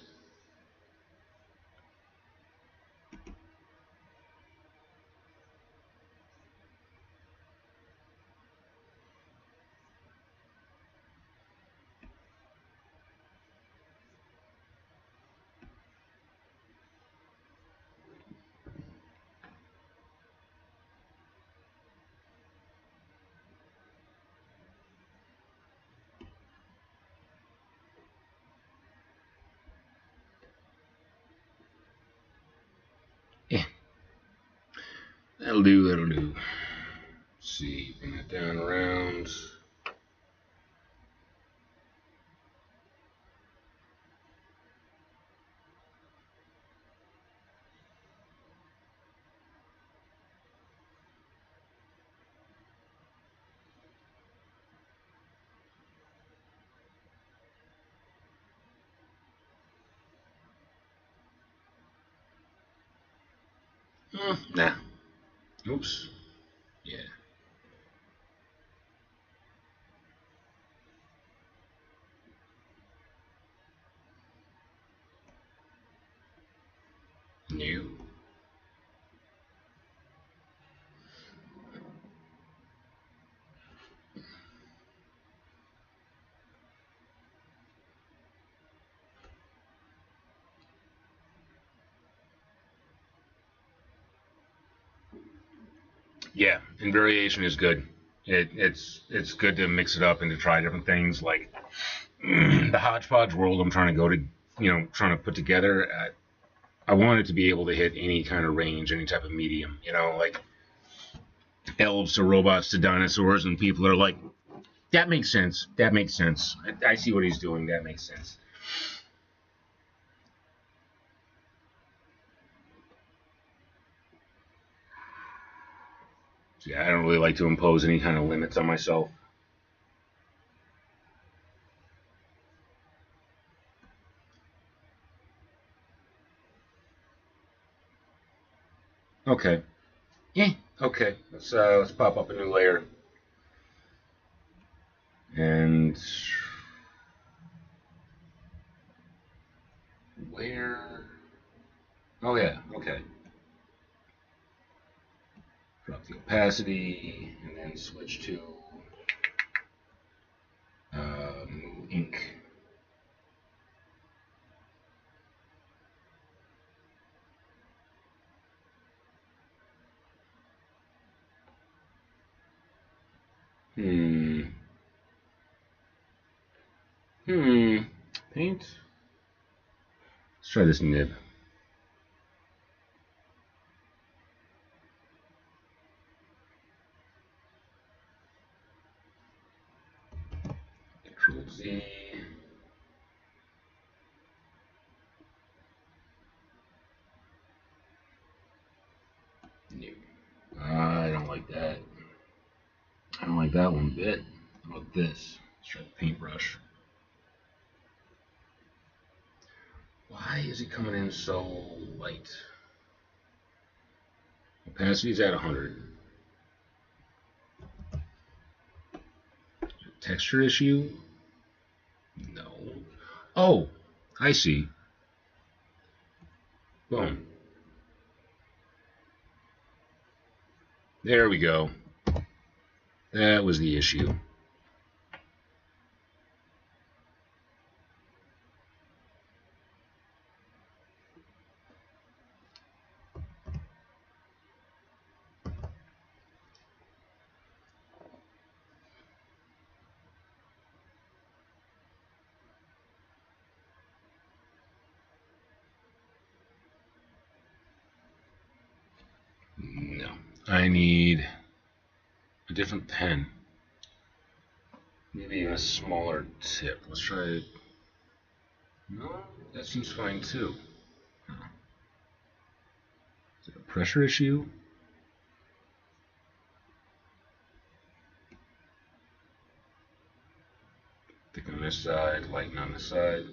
Speaker 1: Yeah, that'll do. That'll do. Let's see, bring that down around. Nah. Oops. Yeah. New. Yeah, and variation is good. It's good to mix it up and to try different things. Like the hodgepodge world, I'm trying to go to, trying to put together. I want it to be able to hit any kind of range, any type of medium. Like elves to robots to dinosaurs, and people are like, that makes sense. That makes sense. I see what he's doing. That makes sense. So yeah, I don't really like to impose any kind of limits on myself. Okay. Yeah. Okay. Let's pop up a new layer. And where? Oh yeah. Okay. Drop the opacity and then switch to ink. Hmm. Hmm. Paint. Let's try this nib. Control Z. Nib. I don't like that. I don't like that one bit. How about this? Let's try the paintbrush. Why is it coming in so light? Opacity's at 100. Texture issue? No. Oh, I see. Boom. There we go. That was the issue. No. I need a different pen. Maybe even a smaller tip. Let's try it. No, that seems fine too. Is it a pressure issue? Thick on this side, lighten on this side.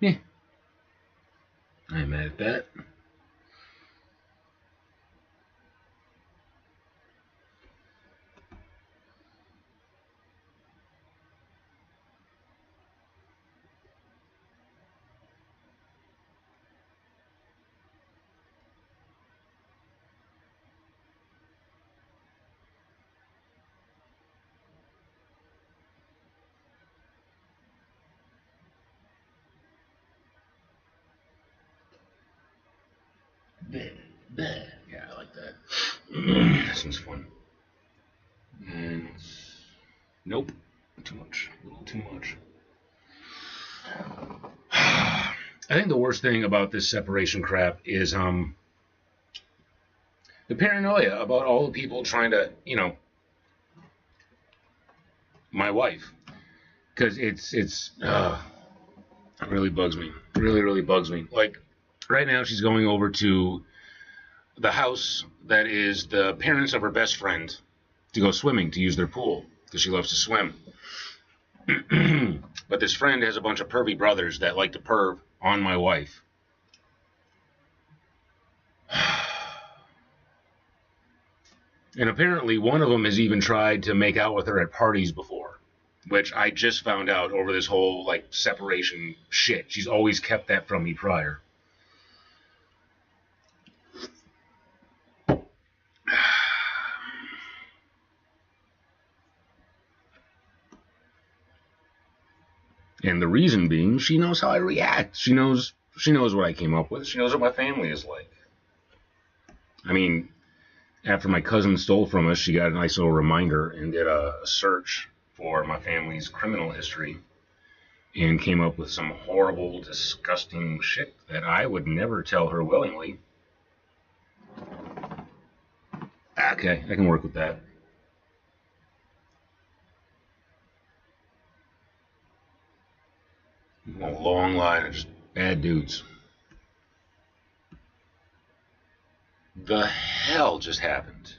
Speaker 1: Yeah, I ain't mad at that. Yeah, I like that. That seems fun. And nope, too much. A little too much. I think the worst thing about this separation crap is the paranoia about all the people trying to, my wife, because it really bugs me. Really bugs me. Like right now, she's going over to the house that is the parents of her best friend to go swimming, to use their pool because she loves to swim. But this friend has a bunch of pervy brothers that like to perv on my wife. And apparently, one of them has even tried to make out with her at parties before, which I just found out over this whole like separation shit. She's always kept that from me prior. And the reason being, she knows how I react. She knows what I came up with. She knows what my family is like. I mean, after my cousin stole from us, she got a nice little reminder and did a search for my family's criminal history and came up with some horrible, disgusting shit that I would never tell her willingly. Okay, I can work with that. A long line of just bad dudes. The hell just happened?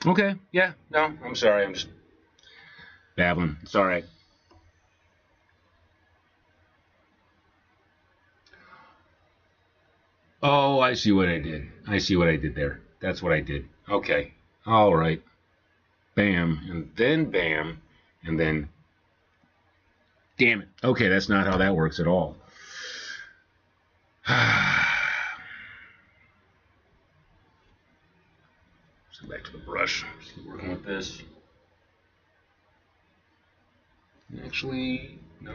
Speaker 1: Okay, yeah, no, I'm sorry. I'm just babbling. It's all right. Oh, I see what I did. I see what I did there. That's what I did. Okay. All right. Bam. And then bam. And then. Damn it. Okay, that's not how that works at all. Let's go back to the brush. Just keep working with this. Actually, no.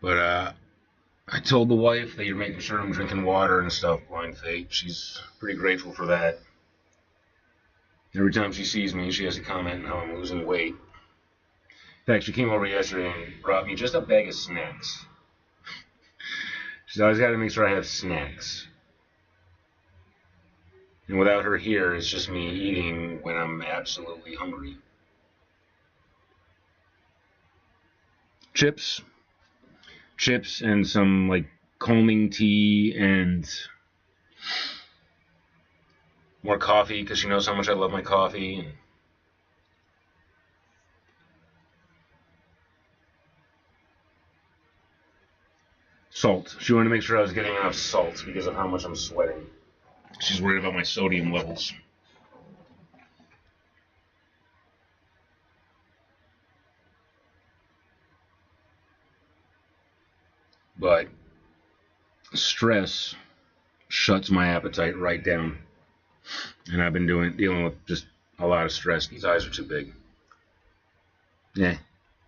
Speaker 1: But I told the wife that you're making sure I'm drinking water and stuff, blind fate. She's pretty grateful for that. Every time she sees me, she has to comment on how I'm losing weight. In fact, she came over yesterday and brought me just a bag of snacks. She's always got to make sure I have snacks. And without her here, it's just me eating when I'm absolutely hungry. Chips, chips, and some like calming tea and more coffee because she knows how much I love my coffee. And salt. She wanted to make sure I was getting enough salt because of how much I'm sweating. She's worried about my sodium levels. But stress shuts my appetite right down. And I've been dealing with just a lot of stress. These eyes are too big. Yeah,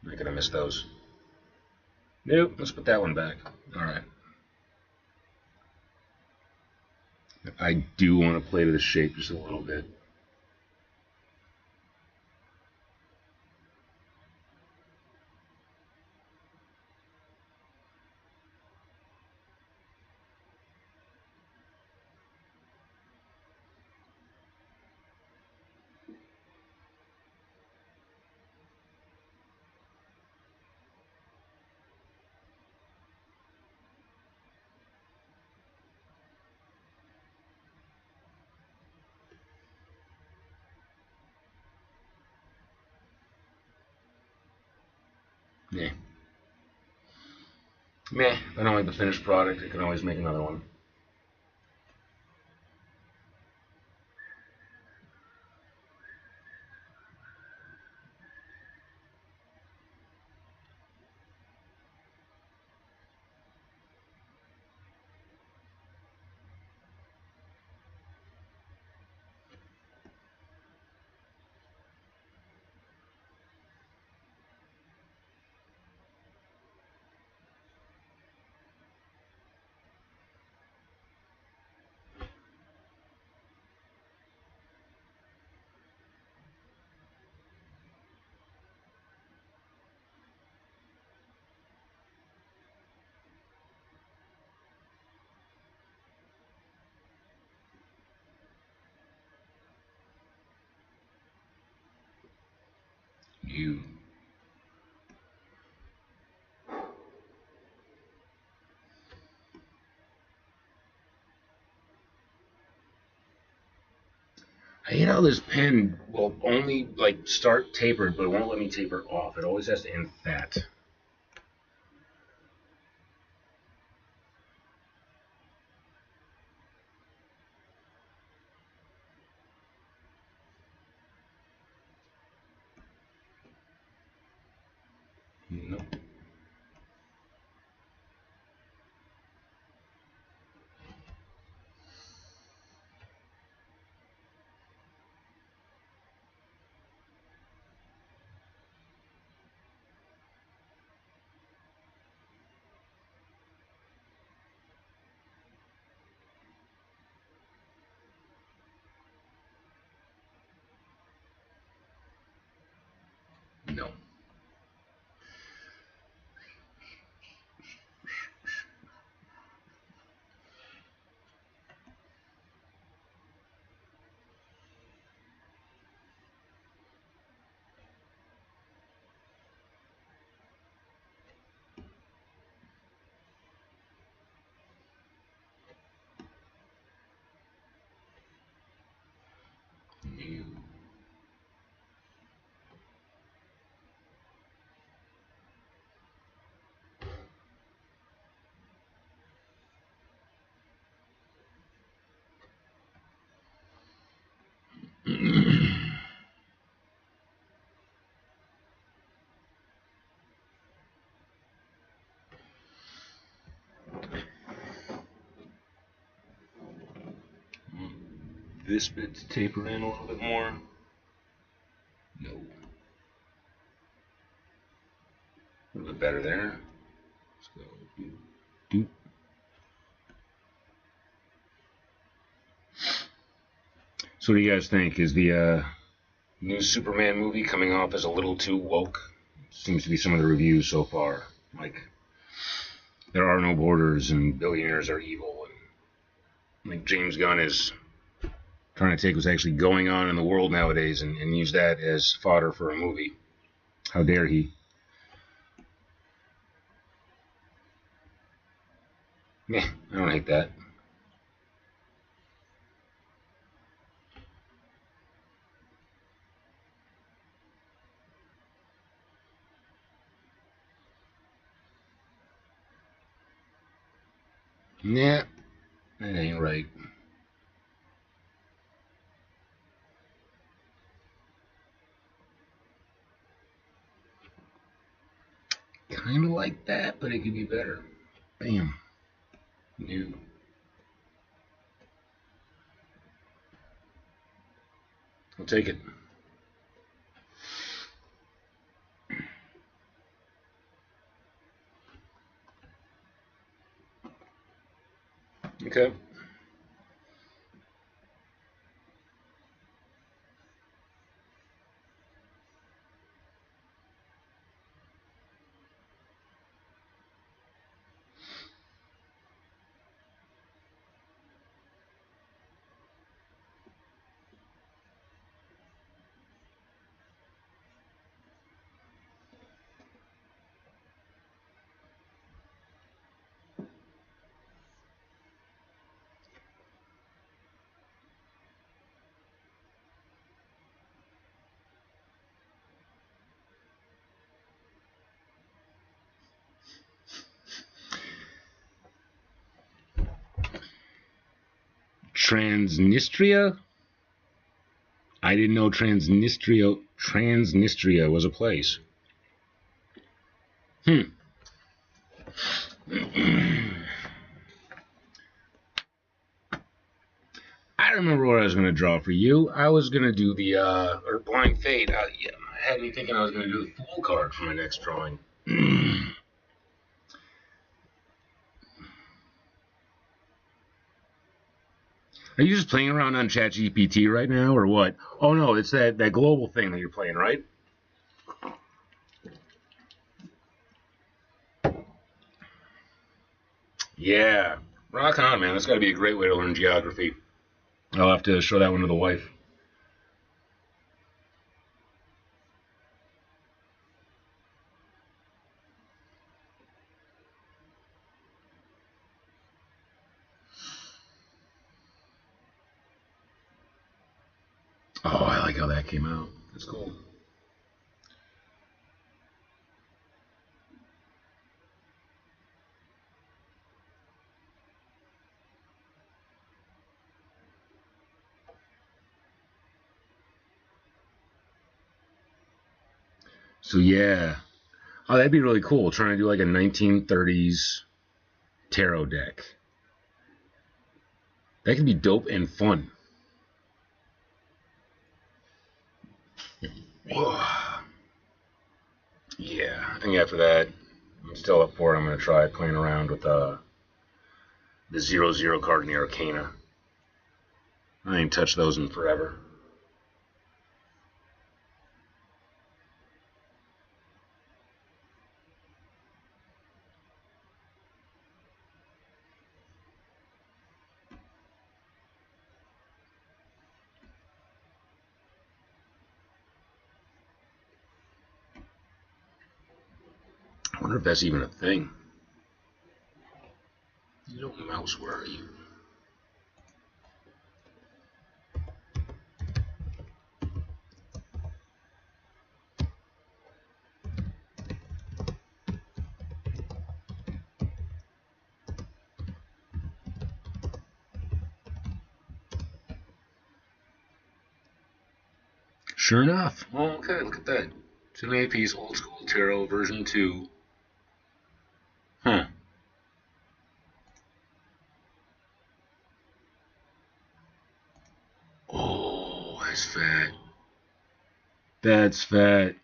Speaker 1: not gonna miss those. Nope, let's put that one back. Alright. I do want to play with the shape just a little bit. Yeah. Meh. If I don't like the finished product, I can always make another one. You. I hate how this pen will only like start tapered, but it won't let me taper off. It always has to end fat. Nope. No. No. This bit to taper in a little bit more. No. A little bit better there. Let's go. Doop, doop. So what do you guys think? Is the new Superman movie coming off as a little too woke? Seems to be some of the reviews so far. Like, there are no borders and billionaires are evil. And like James Gunn is trying to take what's actually going on in the world nowadays and use that as fodder for a movie. How dare he? Meh, I don't hate that. Nah, that ain't right. Kind of like that, but it could be better. Bam. New. I'll take it. Okay. Transnistria? I didn't know Transnistria was a place. I remember what I was going to draw for you. I was going to do the, or Blind Fate. Yeah, had me thinking I was going to do the Fool card for my next drawing. Are you just playing around on ChatGPT right now, or what? Oh no, it's that global thing that you're playing, right? Yeah. Rock on, man. That's got to be a great way to learn geography. I'll have to show that one to the wife. Oh, I like how that came out. That's cool. So yeah. Oh, that'd be really cool. Trying to do like a 1930s tarot deck. That could be dope and fun. Yeah, I think after that, I'm still up for it. I'm going to try playing around with the 0/0 card in the Arcana. I ain't touched those in forever. I wonder if that's even a thing. You don't mouse, where are you? Sure enough. Oh, okay, look at that. 2 piece old school tarot version 2. Huh. Oh, that's fat. That's fat.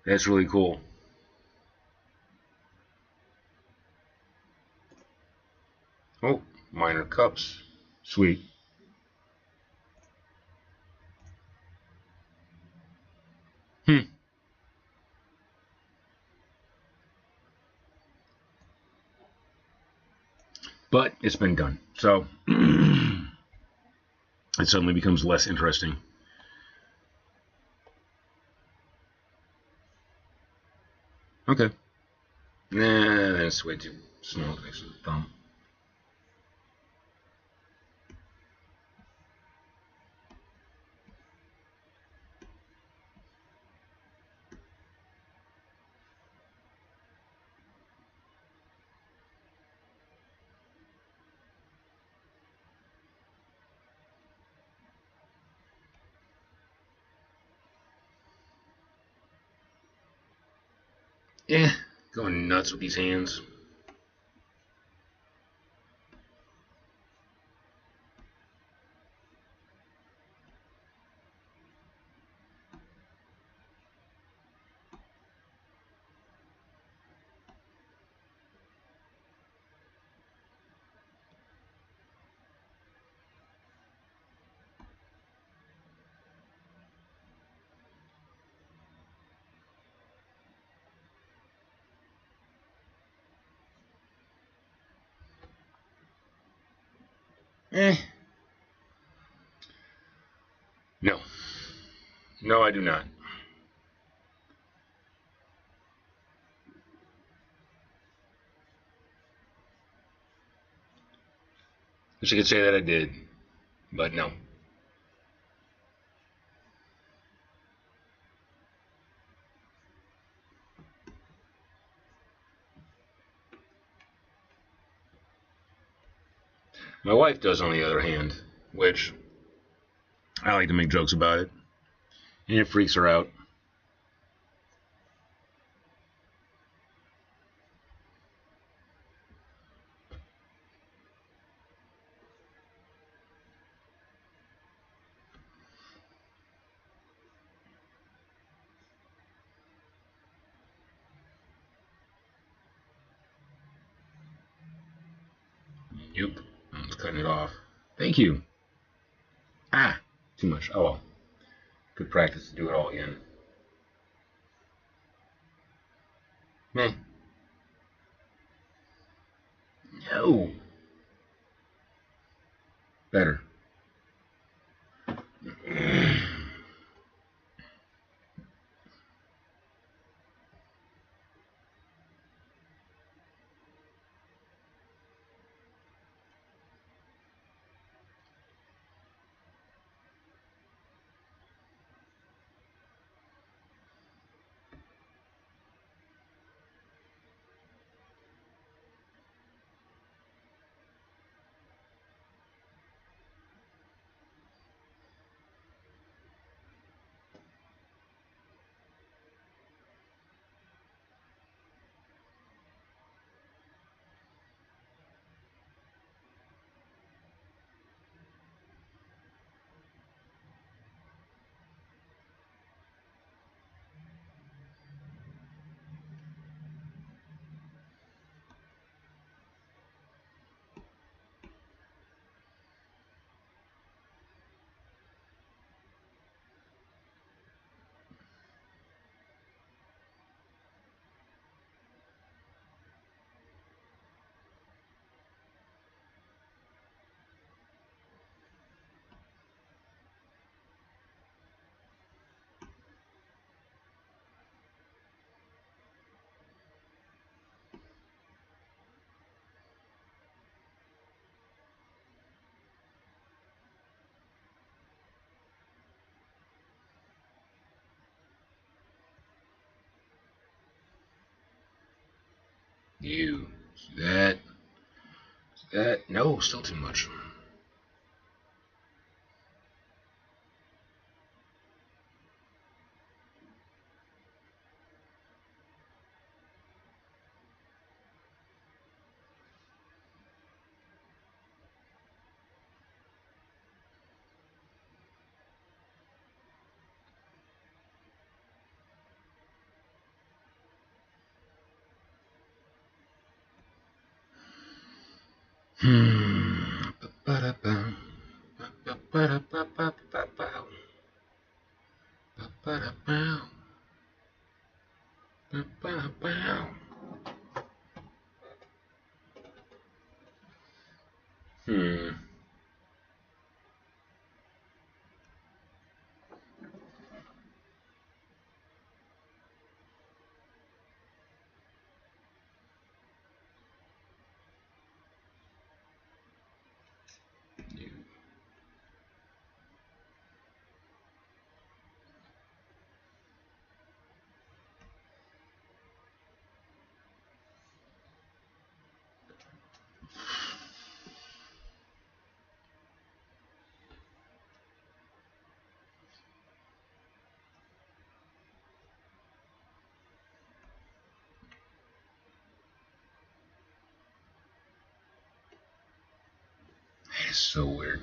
Speaker 1: That's really cool. Oh, minor cups. Sweet. Hmm. But it's been done. So it suddenly becomes less interesting. Okay. Nah, that's way too small to mix with the thumb. Yeah, going nuts with these hands. Eh. No. No, I do not. Wish I could say that I did, but no. My wife does, on the other hand, which I like to make jokes about it, and it freaks her out. Nope. I'm just cutting it off. Thank you. Ah, too much. Oh well. Good practice to do it all again. Meh. No. Better. You. See that? See that? No, still too much. Hmm. Ba-ba-da-bum. Ba-ba-da-ba-ba-ba-ba. Ba-ba-da-bow. Ba-ba-da-bow. Hmm. You. That is so weird.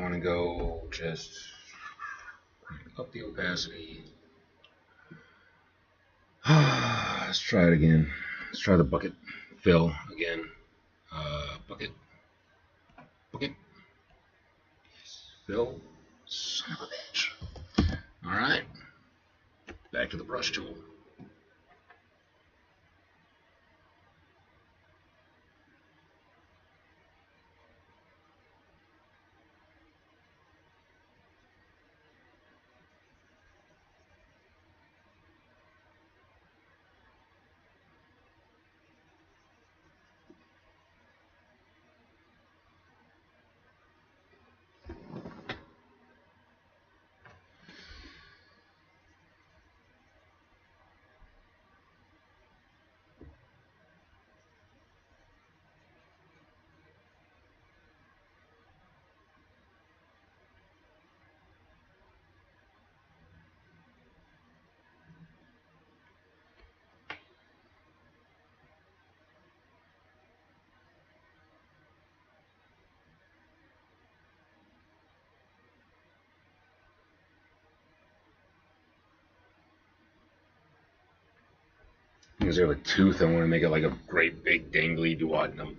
Speaker 1: want to go just up the opacity. Let's try it again. Let's try the bucket fill again. Bucket. Bucket. Fill. Son of a bitch. Alright. Back to the brush tool. Is there a tooth? I want to make it like a great big dangly duodenum.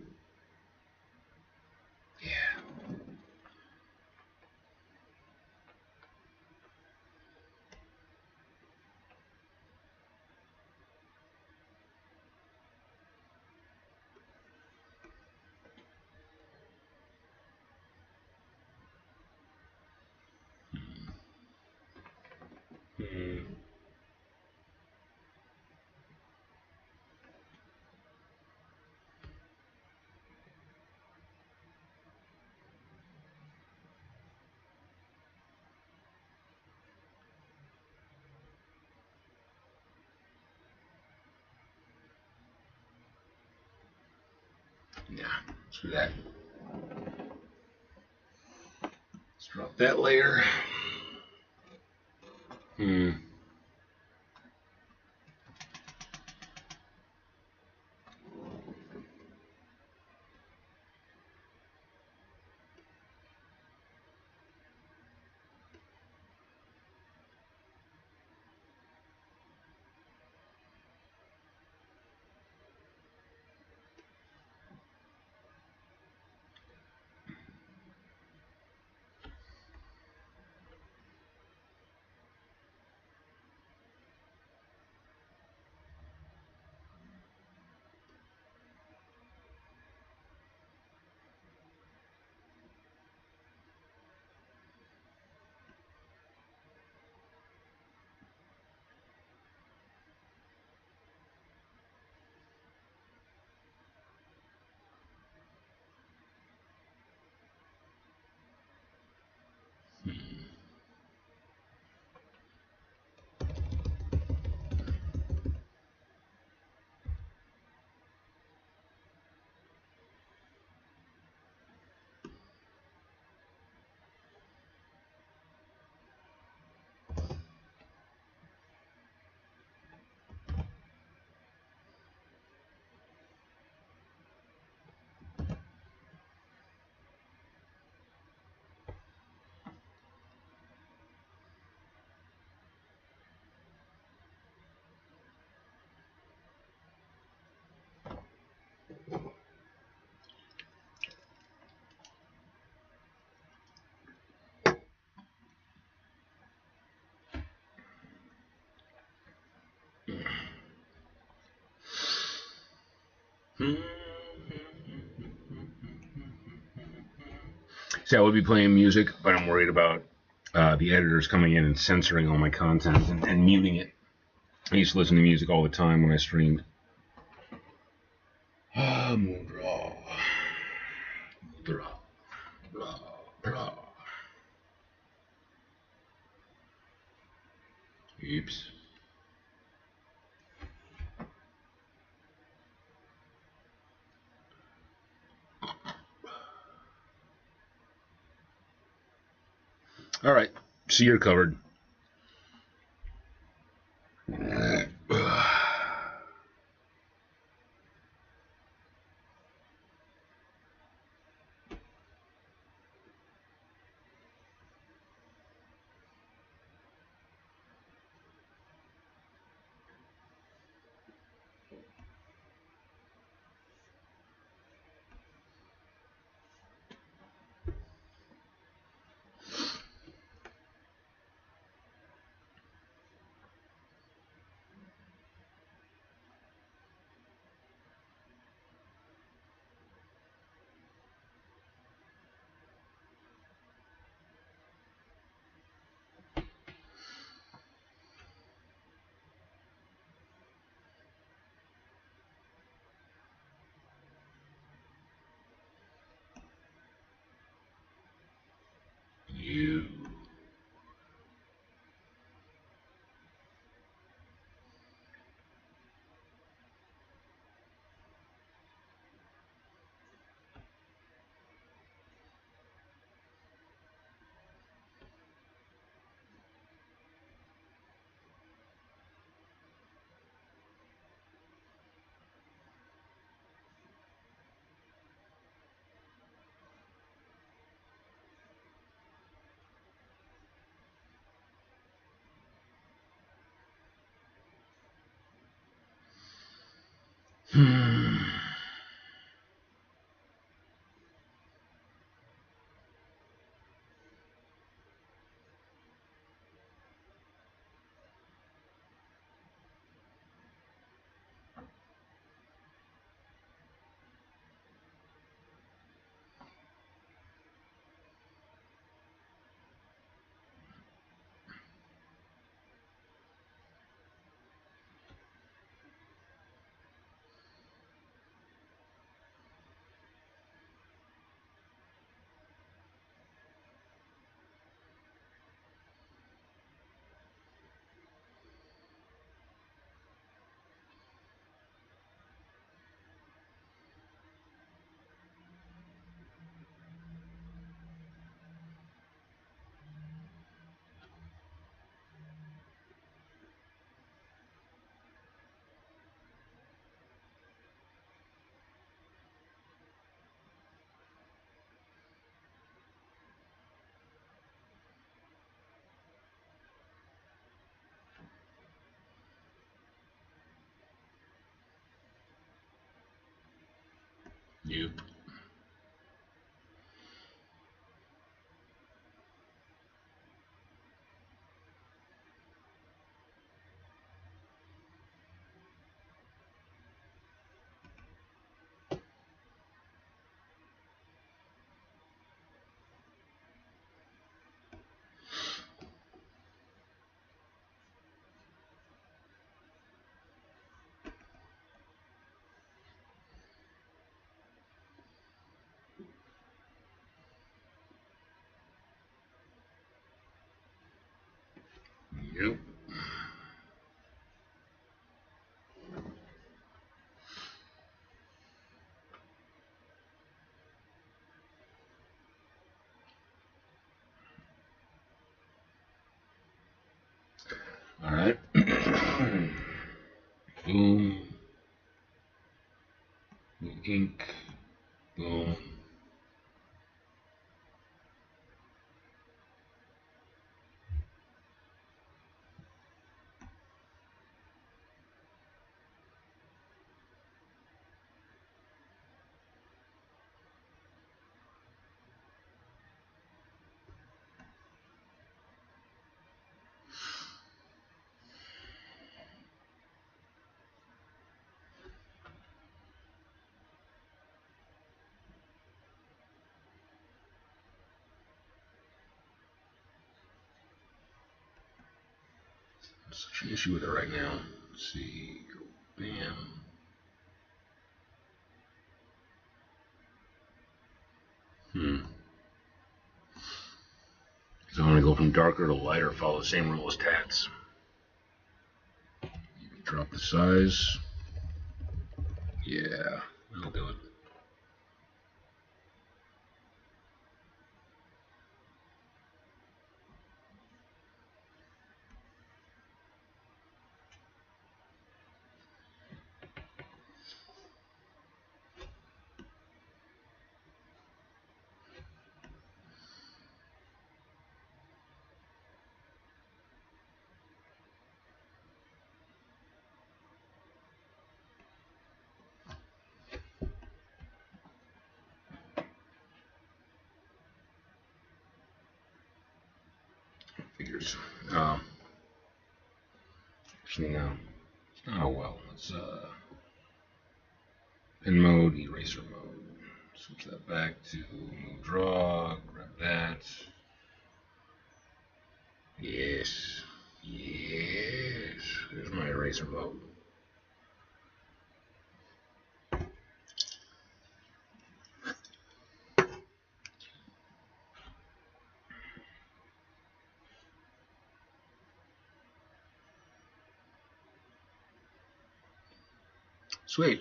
Speaker 1: Yeah. Hmm. Yeah. Let's do that. Let's drop that layer. Hmm. See, I would be playing music, but I'm worried about the editors coming in and censoring all my content and muting it. I used to listen to music all the time when I streamed. Mudra. Mudra. Blah, blah. Oops. All right, so you're covered. Yep. Yep. All right. Boom. Ink. Boom. Such an issue with it right now. Let's see. Bam. So I'm going to go from darker to lighter, follow the same rule as tats. Drop the size. Yeah, that'll do it. Figures. Actually, no. Oh well. Let's pen mode, eraser mode. Switch that back to move draw. Grab that. Yes. Yes. There's my eraser mode. Sweet.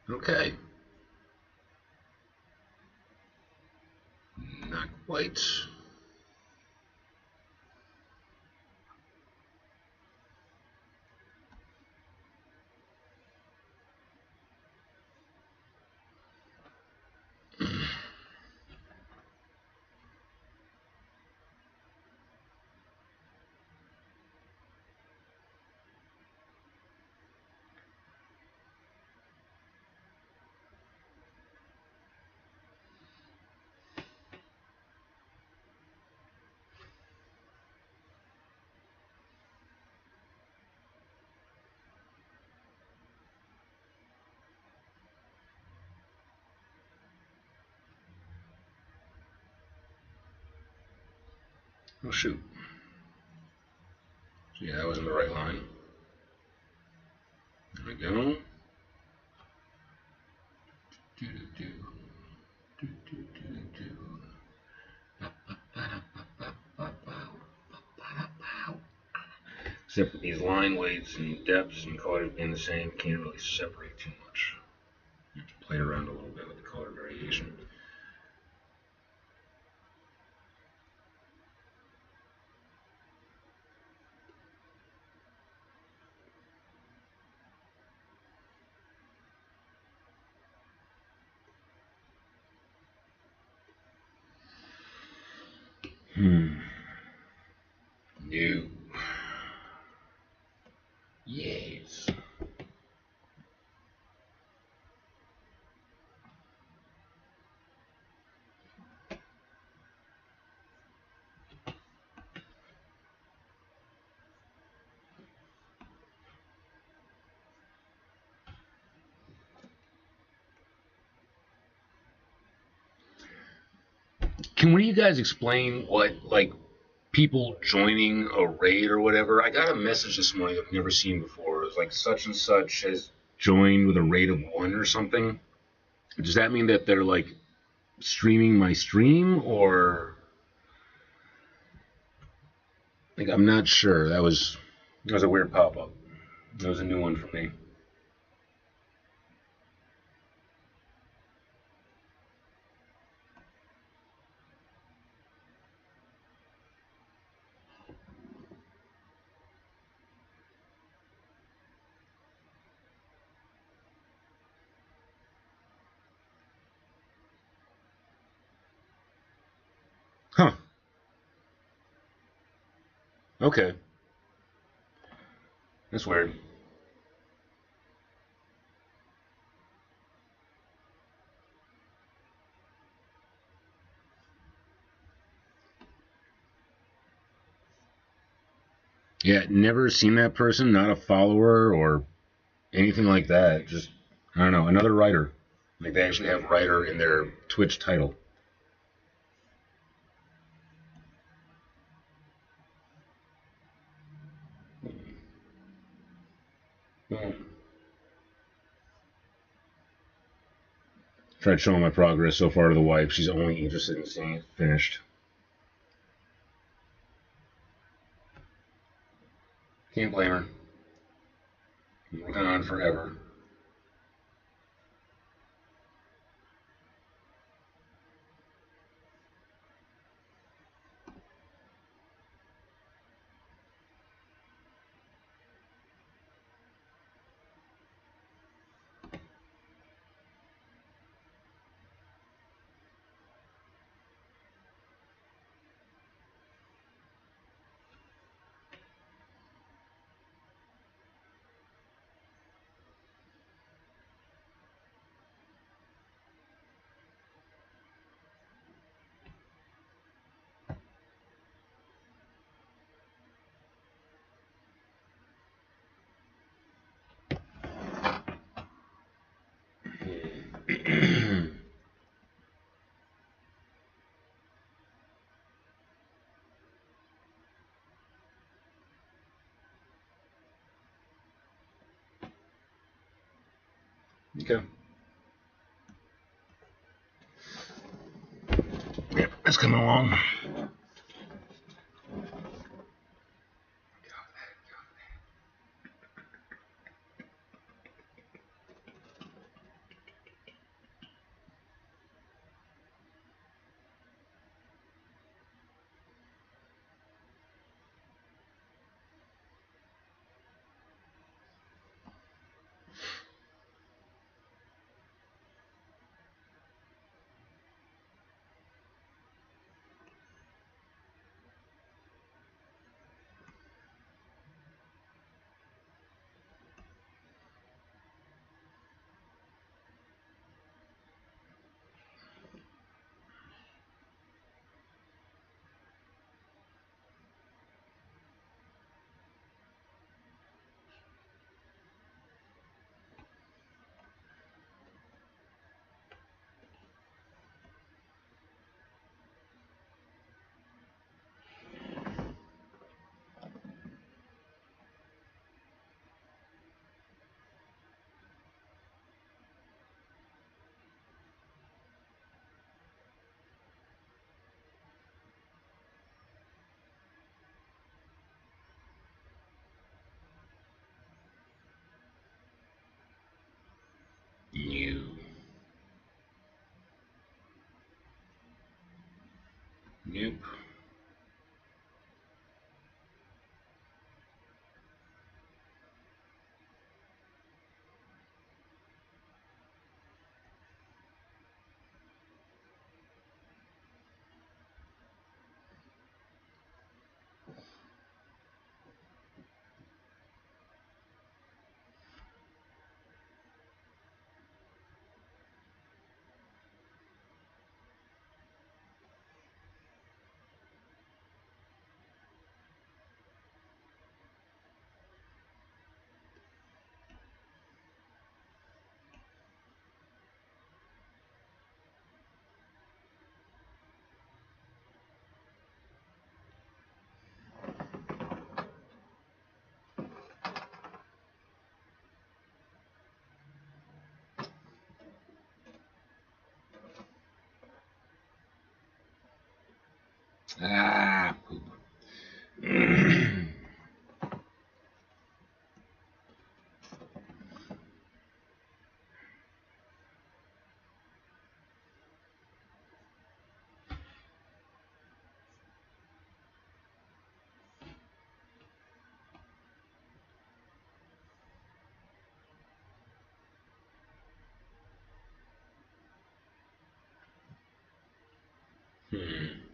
Speaker 1: Okay. Not quite. Oh shoot. So yeah, that was in the right line. There we go. Except these line weights and depths and colors being the same, can't really separate too much. You have to play around a little bit with the color variation. No. Yes. Can one of you guys explain what, like, people joining a raid or whatever? I got a message this morning I've never seen before. It was like such and such has joined with a rate of 1 or something. Does that mean that they're like streaming my stream, or like I'm not sure. That was a weird pop up. That was a new one for me. Huh. Okay. That's weird. Yeah, never seen that person, not a follower or anything like that. Just, I don't know, another writer. Like they actually have writer in their Twitch title. Hmm. Tried showing my progress so far to the wife. She's only interested in seeing it finished. Can't blame her. Been working on it forever. Okay. Yep, that's coming along. you. Nope. Ah, poop. Hmm.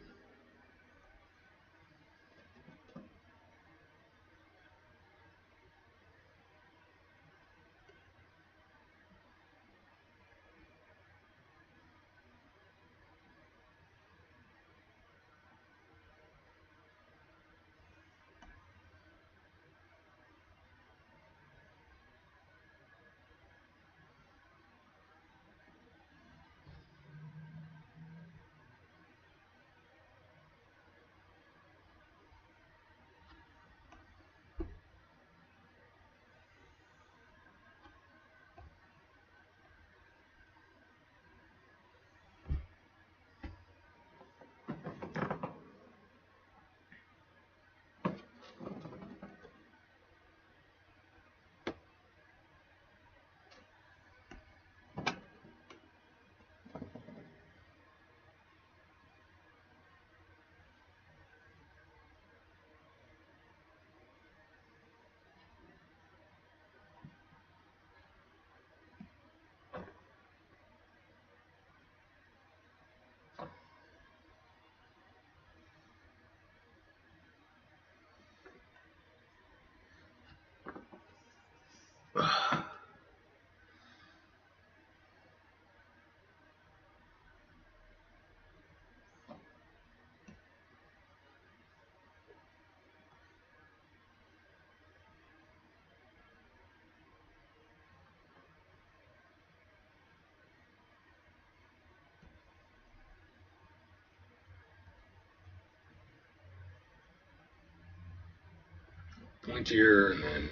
Speaker 1: 20 here, and then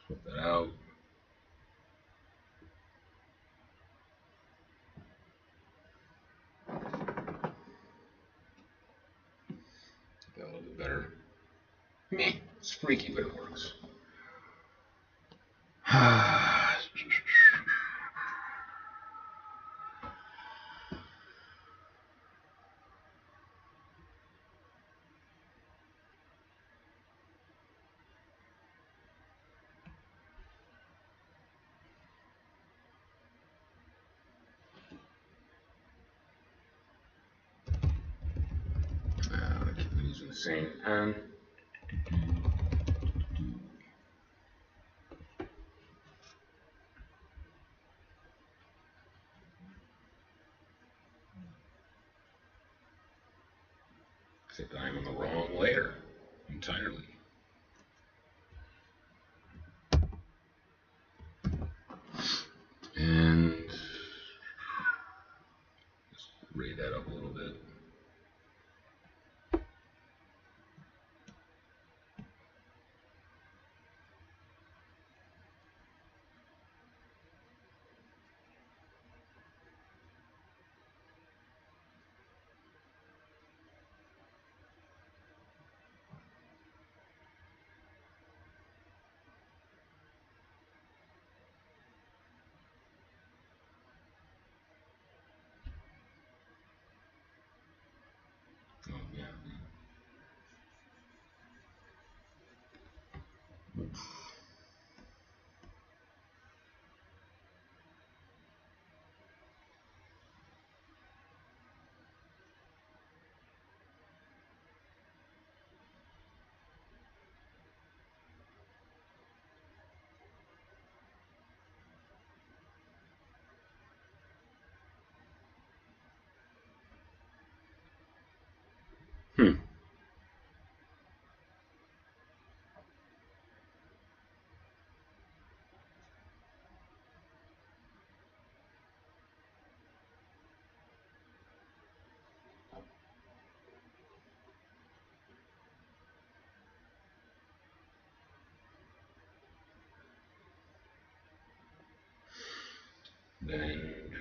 Speaker 1: flip that out. Got a little bit better. Meh. It's freaky, but it works. I keep using the same pen. Except I'm on the wrong layer entirely. And just raise that up a little bit. Hmm. Then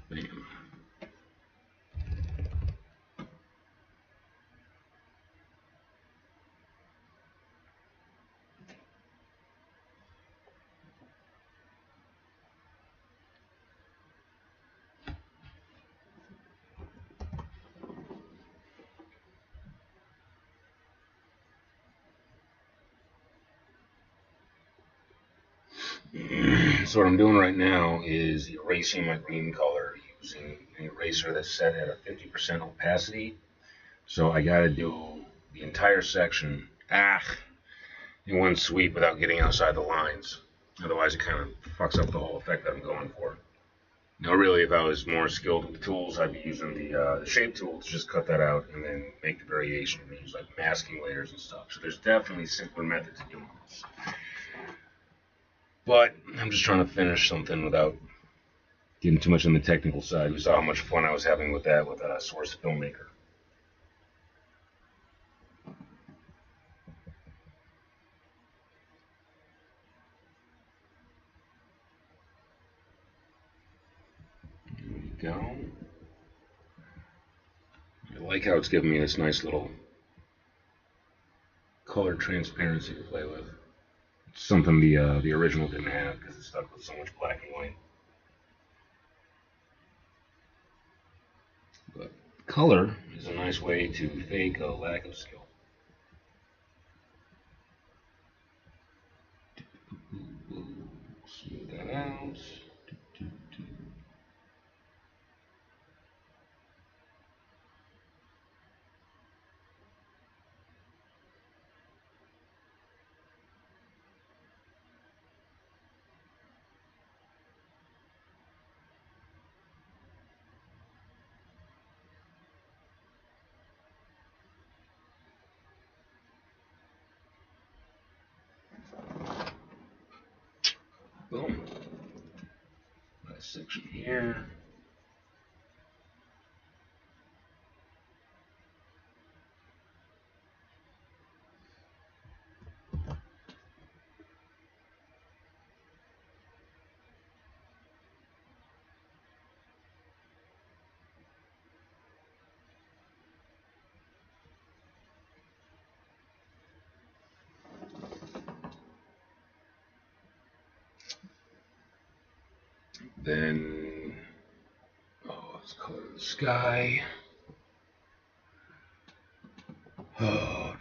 Speaker 1: bam. So what I'm doing right now is erasing my green color using an eraser that's set at a 50% opacity. So I got to do the entire section in one sweep without getting outside the lines. Otherwise, it kind of fucks up the whole effect that I'm going for. Now, really, if I was more skilled with the tools, I'd be using the shape tool to just cut that out and then make the variation and use like masking layers and stuff. So there's definitely simpler methods of doing this. But I'm just trying to finish something without getting too much on the technical side. We saw how much fun I was having with that with Source Filmmaker. There we go. I like how it's giving me this nice little color transparency to play with. It's something the original didn't have because it's stuck with so much black and white. But color is a nice way to fake a lack of skill. Smooth that out. Boom. Last section here. Then, let's color the sky. Oh,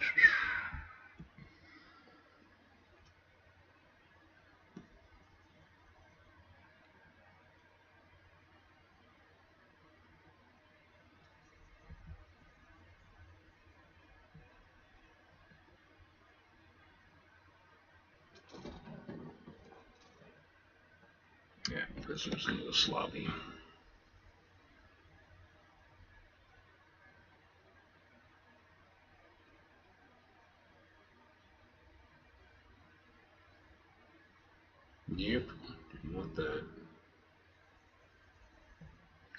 Speaker 1: yeah, this one's a little sloppy. Yep, didn't want that.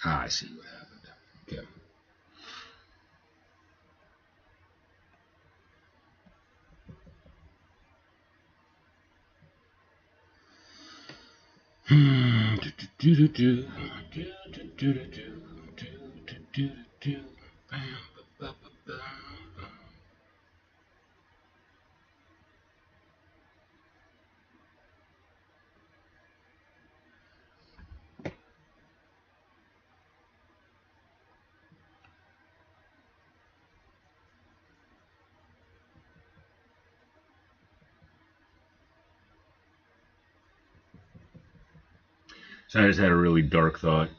Speaker 1: Ah, I see what happened. Okay. Do do do do do do do do do do do. Bam, ba, ba, ba, ba. So I just had a really dark thought.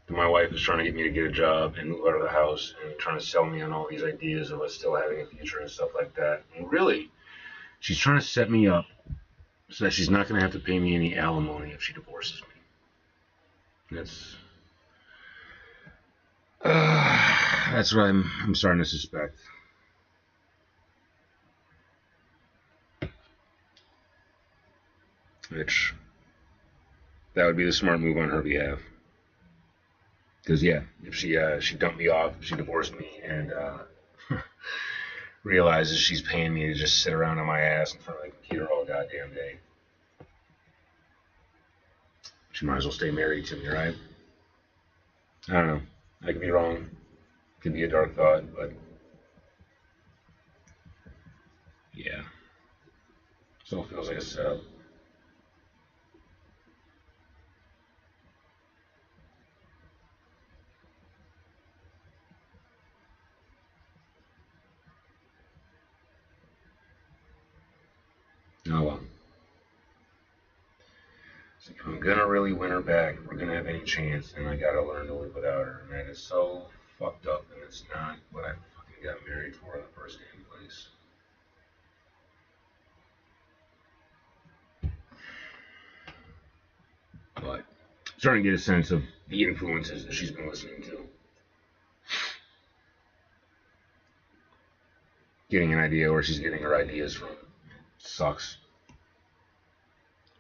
Speaker 1: My wife is trying to get me to get a job and move out of the house and trying to sell me on all these ideas of us still having a future and stuff like that. And really, she's trying to set me up so that she's not going to have to pay me any alimony if she divorces me. That's what I'm starting to suspect. Which that would be the smart move on her behalf. Because yeah, if she dumped me off, she divorced me, and realizes she's paying me to just sit around on my ass in front of the computer all goddamn day, she might as well stay married to me, right? I don't know. I could be wrong. It could be a dark thought, but yeah, still feels like a setup. Oh well. So if I'm gonna really win her back, if we're gonna have any chance, then I gotta learn to live without her, and that is so fucked up, and it's not what I fucking got married for in the first damn place. But I'm starting to get a sense of the influences that she's been listening to. Getting an idea where she's getting her ideas from. Sucks.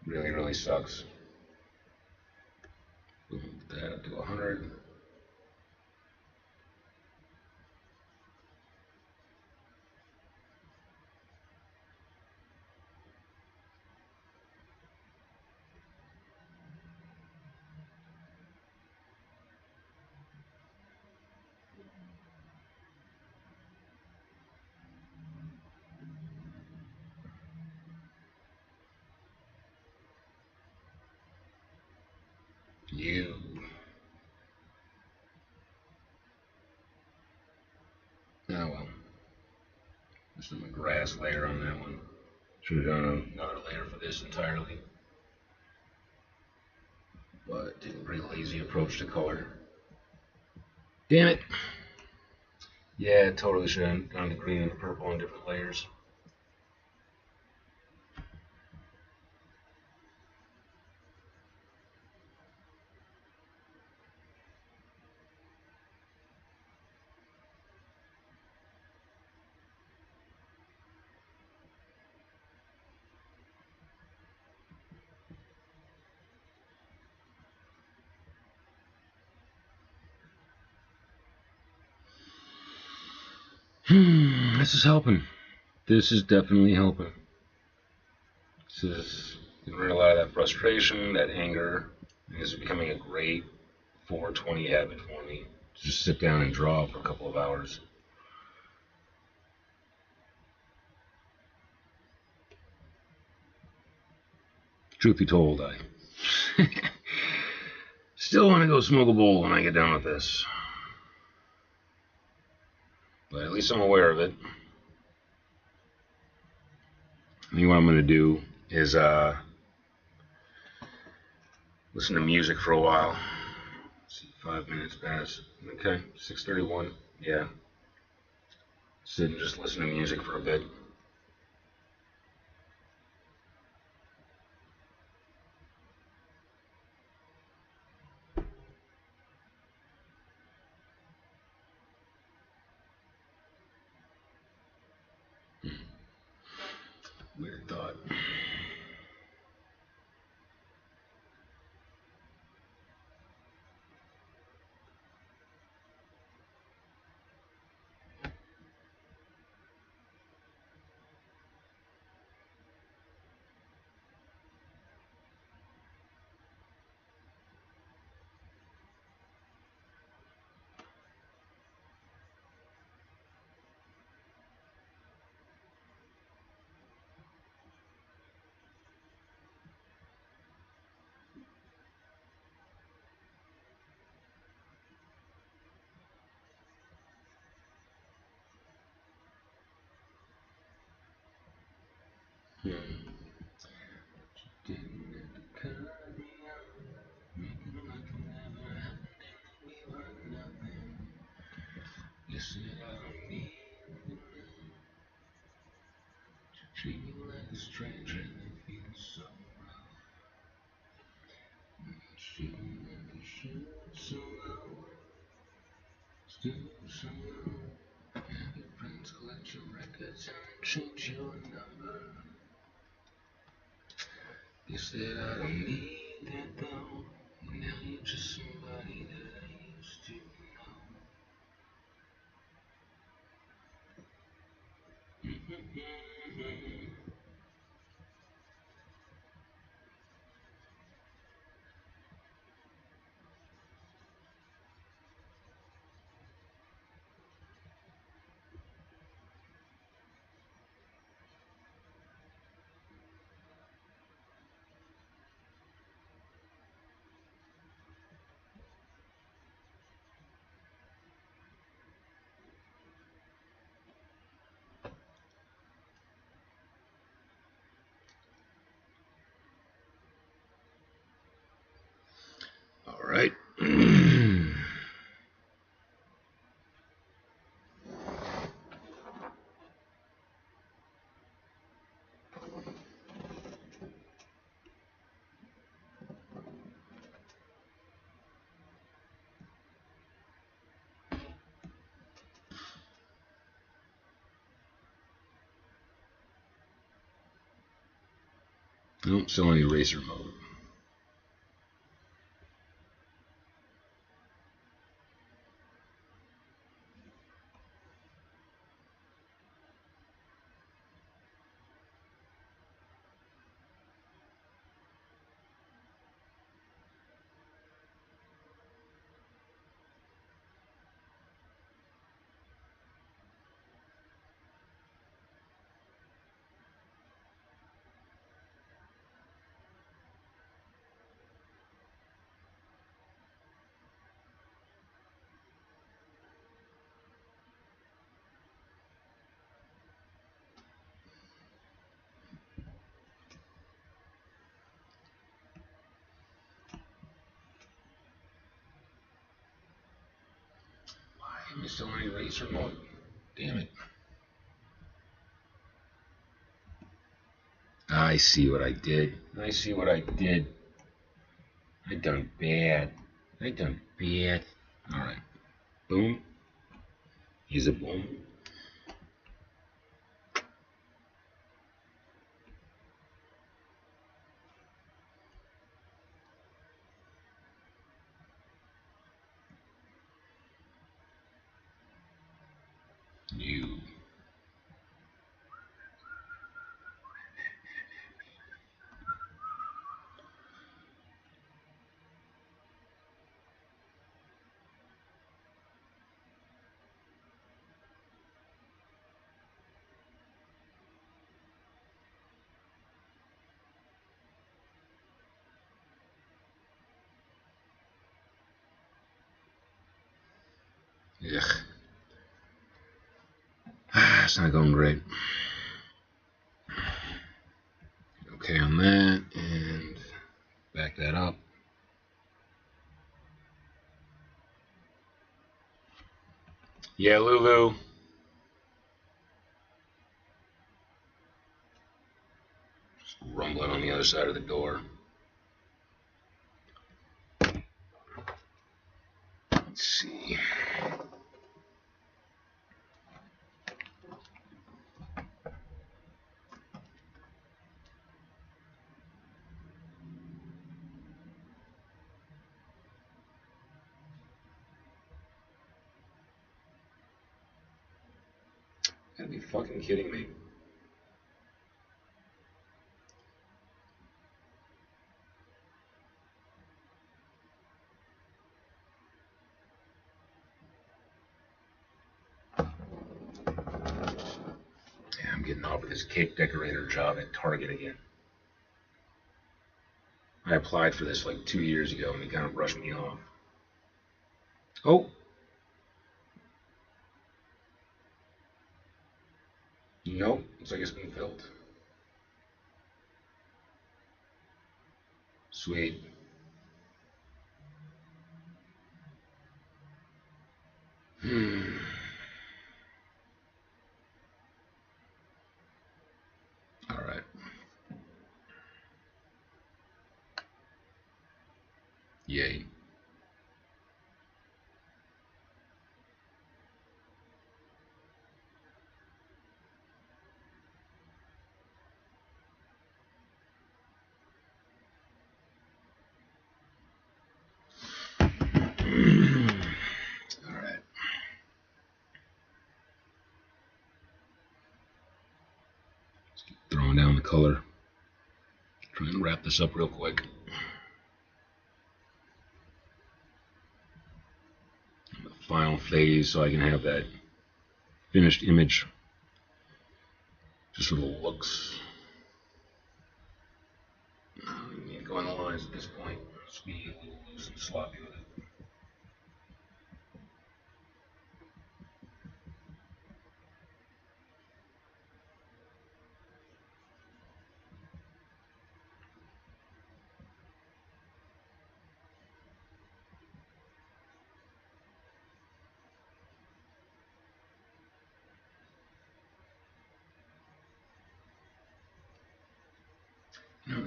Speaker 1: Really, really sucks. Move that up to 100. You. Oh well. There's some grass layer on that one. Should have done another layer for this entirely. But taking a pretty lazy approach to color. Damn it. Yeah, totally should have gone to green and purple in different layers. This is helping. This is definitely helping. This is getting rid of a lot of that frustration, that anger. This is becoming a great 420 habit for me. Just sit down and draw for a couple of hours. Truth be told, I still want to go smoke a bowl when I get done with this. But at least I'm aware of it. I think what I'm going to do is listen to music for a while. Let's see, 5 minutes past. Okay, 6:31. Yeah. Sit and just listen to music for a bit. Weird thought. Didn't have to cut me out, making it like it never happened. We were nothing. You said I don't need you now. Treat me like a stranger and feel so rough. Shooting at the shoot so low, still so low. Your friends collect your records and change your number. You said I don't need that though. Now you're just somebody that I used to know. All right. Nope, still on eraser mode. Why am I still on eraser mode? Damn it. I see what I did. I see what I did. I done bad. I done bad. All right. Boom. Here's a boom. You. Ugh. It's not going great. Okay on that, and back that up. Yeah, Lulu. Just rumbling on the other side of the door. Let's see. You gotta be fucking kidding me. Yeah, I'm getting offered this cake decorator job at Target again. I applied for this like 2 years ago and they kind of brushed me off. Oh, nope. Looks like it's been filled. Sweet. All right. Yay. All right. Throwing down the color. Trying to wrap this up real quick. The final phase so I can have that finished image. Just little looks. I need to go on the lines at this point. Just be a little loose and sloppy with it.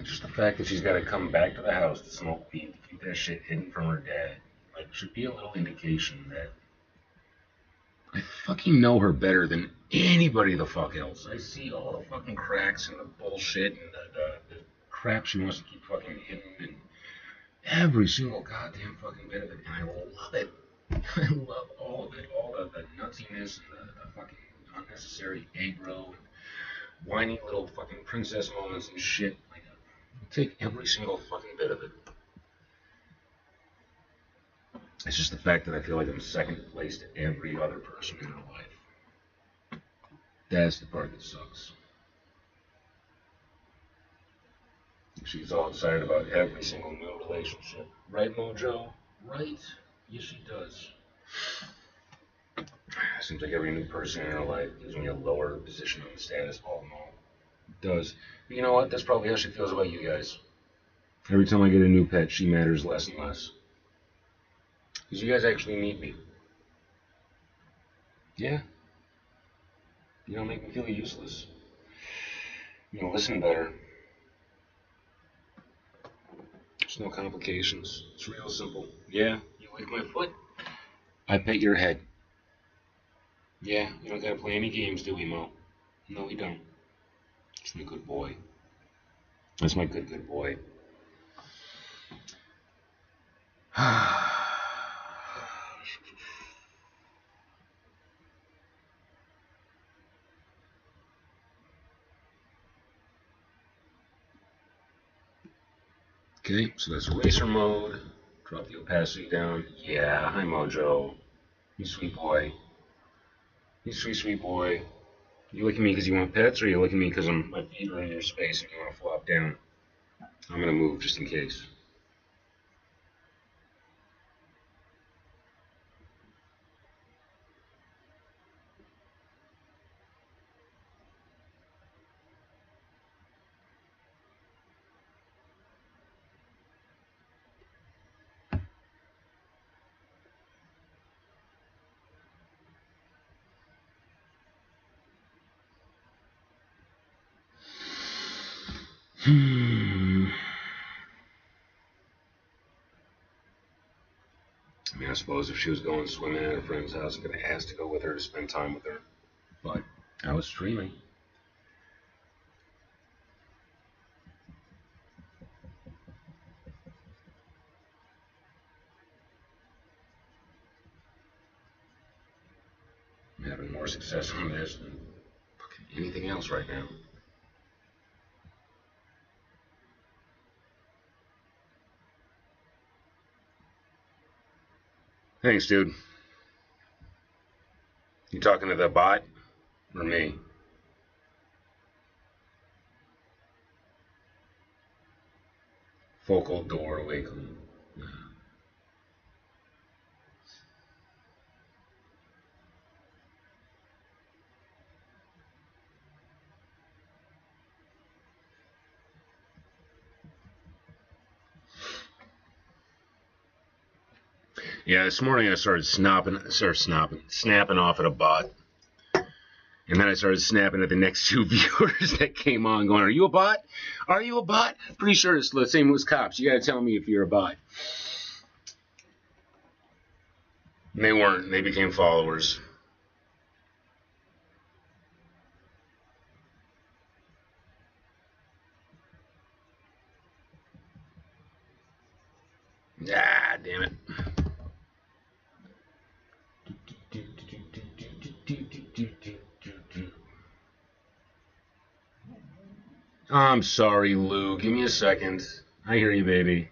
Speaker 1: Just the fact that she's got to come back to the house to smoke weed, to keep that shit hidden from her dad, like, should be a little indication that I fucking know her better than anybody the fuck else. I see all the fucking cracks and the bullshit and the crap she wants to keep fucking hidden and every single goddamn fucking bit of it, and I love it. I love all of it, all the nutsiness and the fucking unnecessary aggro and whiny little fucking princess moments and shit. Like, I take every single fucking bit of it. It's just the fact that I feel like I'm second place to every other person in her life. That's the part that sucks. She's all excited about every single new relationship. Right, Mojo? Right? Yes, she does. Seems like every new person in her life gives me a lower position on the status ball and all. It does. But you know what? That's probably how she feels about you guys. Every time I get a new pet, she matters less and less. Because you guys actually need me. Yeah. You don't make me feel useless. You know, listen better. There's no complications. It's real simple. Yeah, you lick my foot. I pet your head. Yeah, you don't gotta play any games, do we, Mo? No, we don't. That's my good boy. That's my good boy. Okay, so that's eraser mode. Drop the opacity down. Yeah, hi Mojo. You sweet boy. You sweet boy. You look at me because you want pets, or you look at me because my feet are in your space and you want to flop down? I'm gonna move just in case. I mean, I suppose if she was going swimming at a friend's house, I could have asked to go with her to spend time with her. But I was streaming. I'm having more success on this than fucking anything else right now. Thanks, dude. You talking to the bot or me? Focal door awakening. Yeah, this morning I started snapping off at a bot. And then I started snapping at the next two viewers that came on going, are you a bot? Are you a bot? Pretty sure it's the same as cops. You got to tell me if you're a bot. And they weren't. They became followers. Ah, damn it. I'm sorry, Lou. Give me a second. I hear you, baby.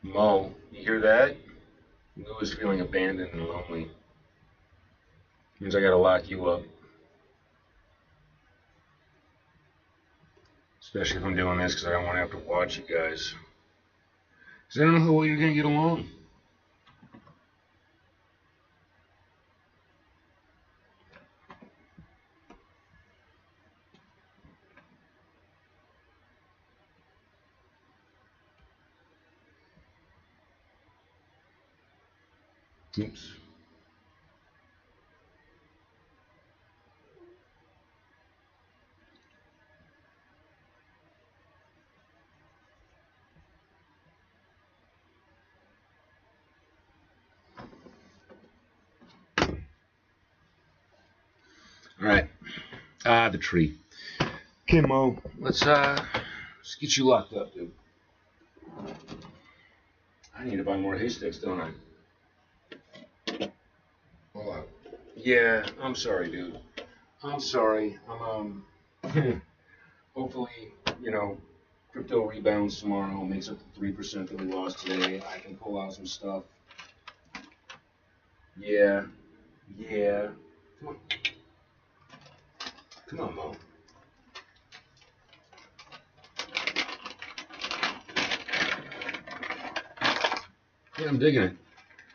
Speaker 1: Mo, you hear that? Lou is feeling abandoned and lonely. Means I gotta lock you up. Especially if I'm doing this because I don't want to have to watch you guys. Because I don't know how well you're gonna get along. Oops. Alright. Ah, the tree. Okay, Mo. Let's get you locked up, dude. I need to buy more hay sticks, don't I? Hold on. Yeah, I'm sorry, dude. I'm sorry. Hopefully, crypto rebounds tomorrow, makes up the 3% that we lost today. I can pull out some stuff. Yeah. Come on. Come on, Mo. Yeah, I'm digging it.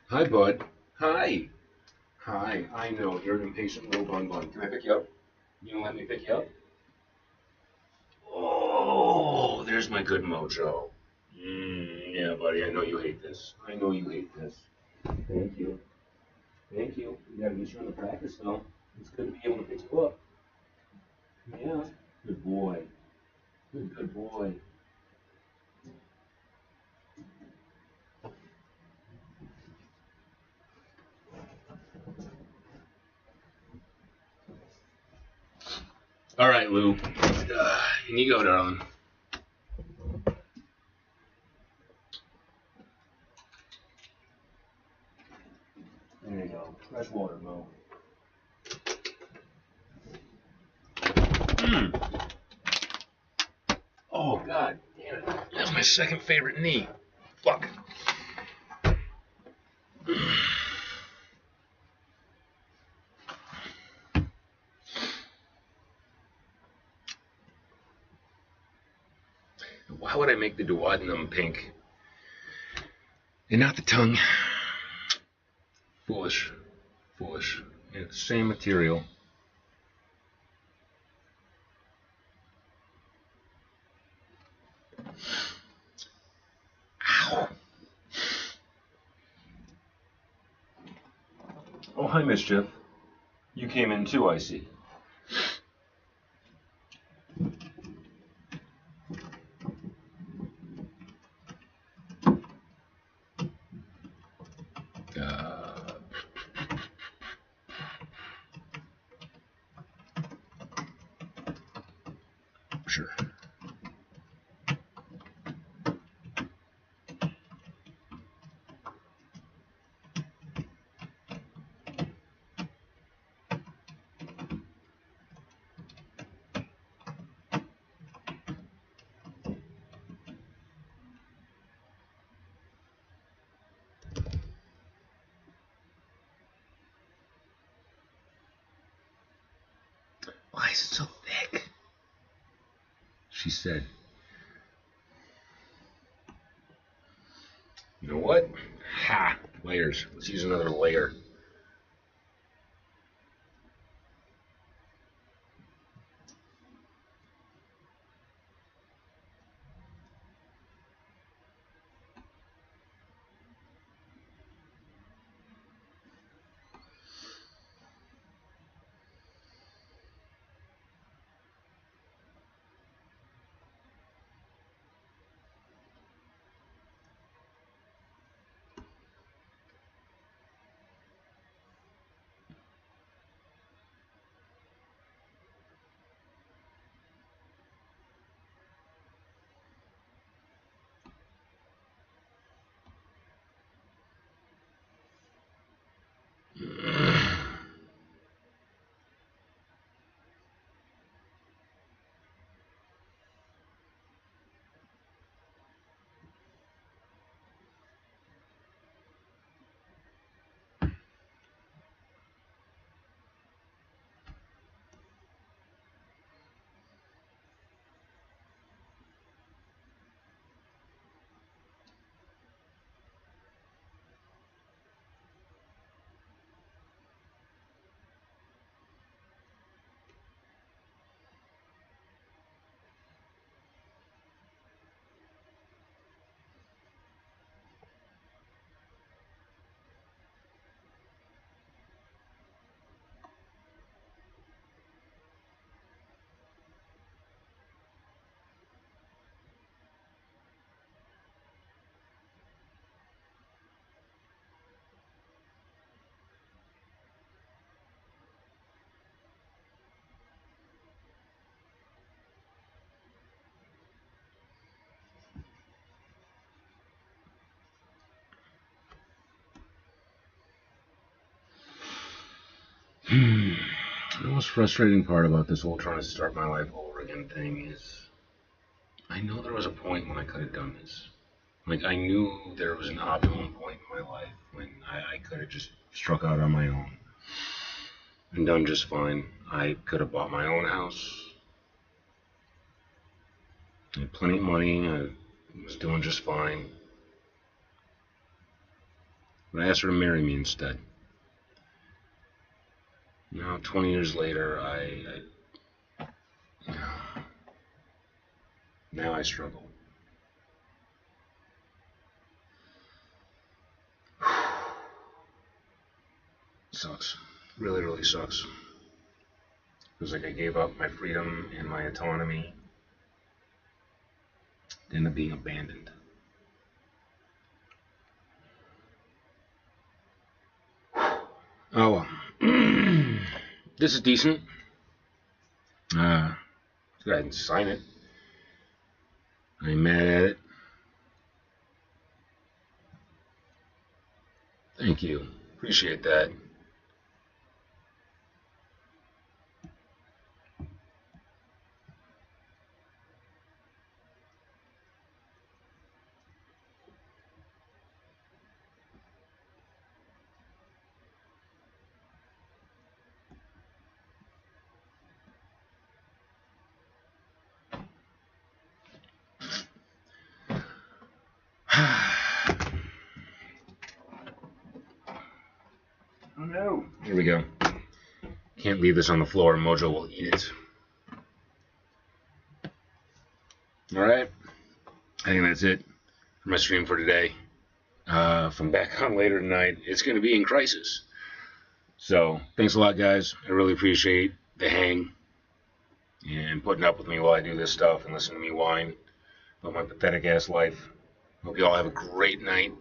Speaker 1: Hi, bud. Hi. I know, you're an impatient little bun. Can I pick you up? You gonna let me pick you up? Oh, there's my good mojo. Yeah, buddy, I know you hate this. Thank you. You gotta get you on the practice, though. It's good to be able to pick you up. Yeah. Good boy. Good boy. All right, Lou. In you go, darling. There you go. Fresh water, Mo. Oh, God damn it. That's my second favorite knee. Fuck. Why would I make the duodenum pink and not the tongue? Foolish. It's the same material. Ow. Oh, hi, Mischief. You came in too, I see. Sure. Why is it so thick? She said. You know what? Ha! Layers. Let's use another layer. The most frustrating part about this whole trying to start my life over again thing is I know there was a point when I could have done this. Like, I knew there was an optimum point in my life when I could have just struck out on my own and done just fine. I could have bought my own house. I had plenty of money. I was doing just fine. But I asked her to marry me instead. Now, 20 years later, now I struggle. Sucks. Really, really sucks. Feels like I gave up my freedom and my autonomy to end up being abandoned. Oh well. This is decent. Go ahead and sign it. I ain't mad at it. Thank you. Appreciate that. Oh no. Here we go. Can't leave this on the floor. Mojo will eat it. Alright. I think that's it for my stream for today. If I'm back on later tonight, it's going to be in crisis. So, thanks a lot, guys. I really appreciate the hang and putting up with me while I do this stuff and listen to me whine about my pathetic ass life. Hope you all have a great night.